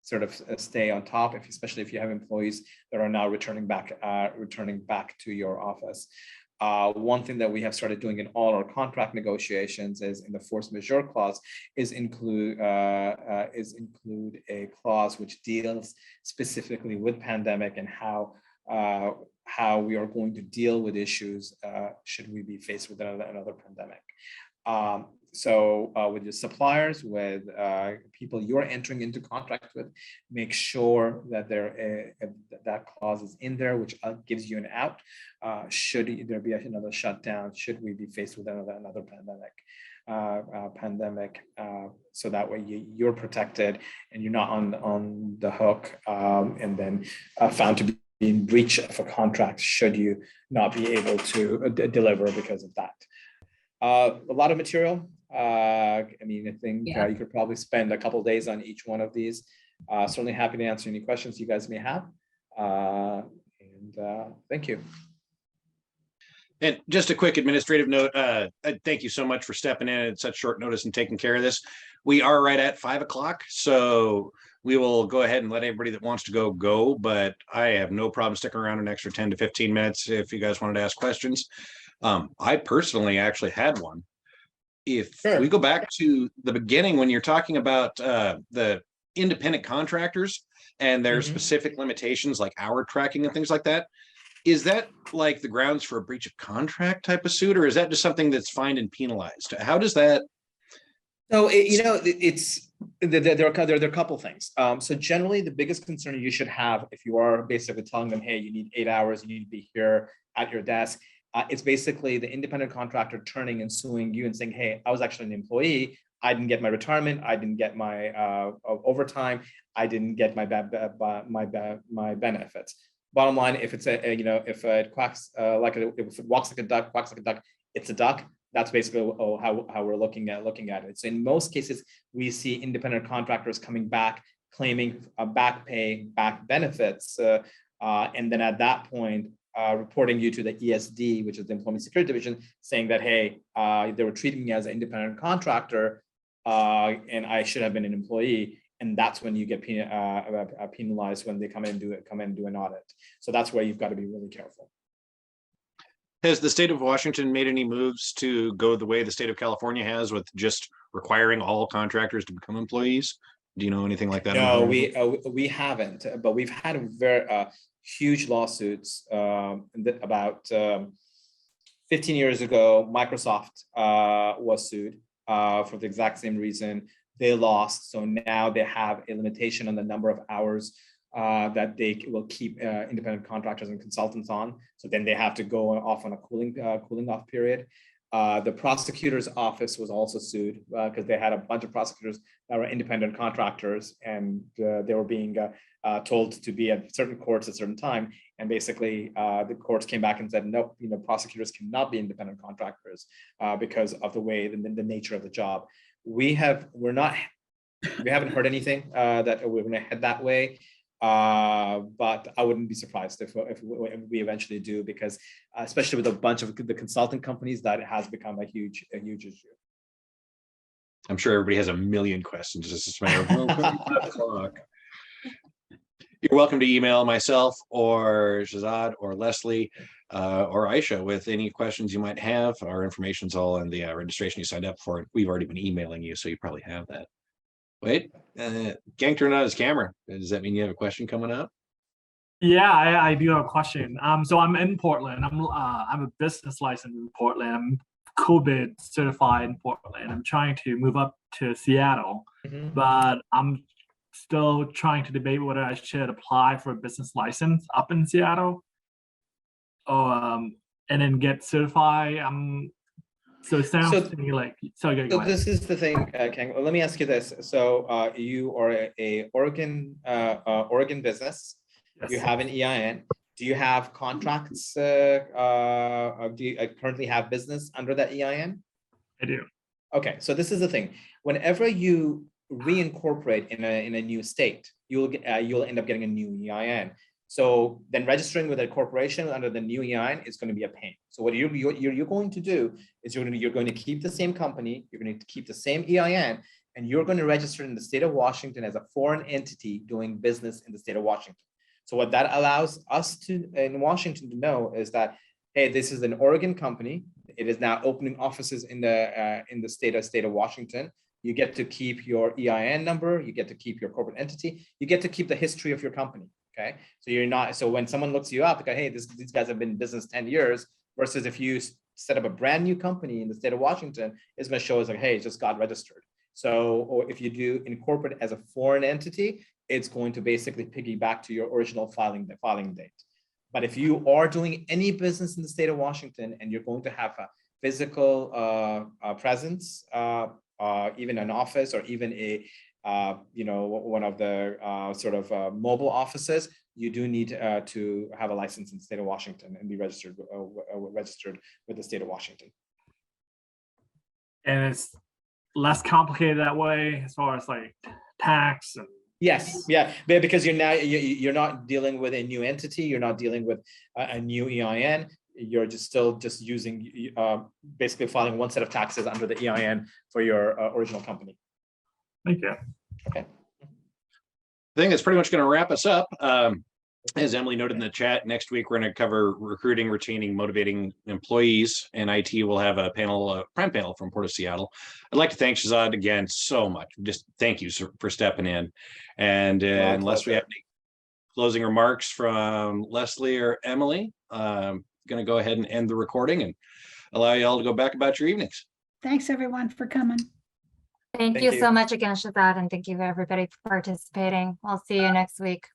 sort of stay on top, especially if you have employees that are now returning back to your office. One thing that we have started doing in all our contract negotiations is in the force majeure clause is include a clause which deals specifically with pandemic and how we are going to deal with issues should we be faced with another pandemic. So with your suppliers, with people you're entering into contract with, make sure that that clause is in there, which gives you an out should there be another shutdown, should we be faced with another pandemic. So that way you're protected and you're not on the hook and then found to be in breach of a contract should you not be able to deliver because of that. A lot of material. I think you could probably spend a couple of days on each one of these. Certainly happy to answer any questions you guys may have. Thank you. And just a quick administrative note, thank you so much for stepping in at such short notice and taking care of this. We are right at 5 o'clock, so we will go ahead and let everybody that wants to go, but I have no problem sticking around an extra 10 to 15 minutes if you guys wanted to ask questions. I personally actually had one. If we go back to the beginning, when you're talking about the independent contractors and their specific limitations like hour tracking and things like that, is that like the grounds for a breach of contract type of suit, or is that just something that's fined and penalized? How does that? So, there are a couple things. So generally the biggest concern you should have if you are basically telling them, hey, you need 8 hours, you need to be here at your desk. It's basically the independent contractor turning and suing you and saying, hey, I was actually an employee. I didn't get my retirement. I didn't get my overtime. I didn't get my benefits. Bottom line, if it's if it quacks if it walks like a duck, quacks like a duck, it's a duck. That's basically how we're looking at it. So in most cases, we see independent contractors coming back claiming back pay, back benefits, and then at that point, reporting you to the ESD, which is the Employment Security Division, saying that, hey, they were treating me as an independent contractor and I should have been an employee. And that's when you get penalized when they come in and do an audit. So that's where you've got to be really careful. Has the state of Washington made any moves to go the way the state of California has with just requiring all contractors to become employees? Do you know anything like that? No, we haven't, but we've had very huge lawsuits about 15 years ago. Microsoft was sued for the exact same reason. They lost, so now they have a limitation on the number of hours that they will keep independent contractors and consultants on. So then they have to go off on a cooling off period. The prosecutor's office was also sued because they had a bunch of prosecutors that were independent contractors, and they were being told to be at certain courts at a certain time. And basically, the courts came back and said, nope, prosecutors cannot be independent contractors because of the way, the nature of the job. We haven't heard anything that we're going to head that way. But I wouldn't be surprised if we eventually do, because especially with a bunch of the consulting companies, that has become a huge issue. I'm sure everybody has a million questions. This is a matter of 5 o'clock. You're welcome to email myself or Shazad or Leslie or Aisha with any questions you might have. Our information's all in the registration you signed up for. We've already been emailing you, so you probably have that. Wait, Gang turned on his camera. Does that mean you have a question coming up? Yeah, I do have a question. So I'm in Portland. I'm a business license in Portland. I'm COVID certified in Portland. I'm trying to move up to Seattle, but I'm still trying to debate whether I should apply for a business license up in Seattle, and then get certified. So it sounds So- to me like, sorry, go So ahead. this is the thing, Ken. Let me ask you this. So you are a Oregon business. You Yes, have an EIN. Do you have contracts? Do you currently have business under that EIN? I do. Okay, so this is the thing. Whenever you reincorporate in a new state, you'll end up getting a new EIN. So then registering with a corporation under the new EIN is going to be a pain. So what you're going to do is you're going to keep the same company, you're going to keep the same EIN, and you're going to register in the state of Washington as a foreign entity doing business in the state of Washington. So what that allows us to in Washington to know is that, hey, this is an Oregon company. It is now opening offices in the state of Washington. You get to keep your EIN number, you get to keep your corporate entity, you get to keep the history of your company. Okay, so you're not, so when someone looks you up, they go, hey, these guys have been in business 10 years, versus if you set up a brand new company in the state of Washington, it's going to show us like, hey, it just got registered. So, or if you do incorporate as a foreign entity, it's going to basically piggyback to your original filing date. But if you are doing any business in the state of Washington and you're going to have a physical presence, even an office or even a one of the mobile offices, you do need to have a license in the state of Washington and be registered with the state of Washington. And it's less complicated that way as far as like tax and. Yes, yeah, because you're not dealing with a new entity, you're not dealing with a new EIN, you're still using basically filing one set of taxes under the EIN for your original company. Thank you. Okay. I think that's pretty much going to wrap us up. As Emily noted in the chat, next week we're going to cover recruiting, retaining, motivating employees, and IT will have a panel, prime panel from Port of Seattle. I'd like to thank Shazad again so much. Just thank you for stepping in. And unless we have any closing remarks from Leslie or Emily, I'm going to go ahead and end the recording and allow you all to go back about your evenings. Thanks, everyone, for coming. Thank you so much again, Shazad, and thank you everybody for participating. I'll see you next week.